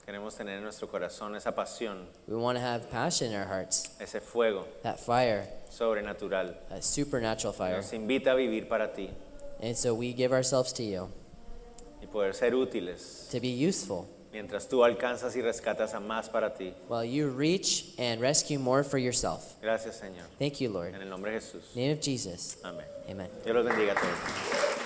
A: Queremos tener en nuestro corazón esa pasión,
B: We want to have passion in our hearts,
A: ese fuego
B: that fire,
A: sobrenatural.
B: that supernatural fire.
A: Nos invita a vivir para ti
B: And so we give ourselves to you
A: y poder ser útiles
B: to be useful
A: mientras tú alcanzas y rescatas a más para ti.
B: while you reach and rescue more for yourself.
A: Gracias, Señor.
B: Thank you, Lord.
A: En el nombre de Jesús.
B: In the name of Jesus.
A: Amén.
B: Amen.
A: Dios los bendiga a todos.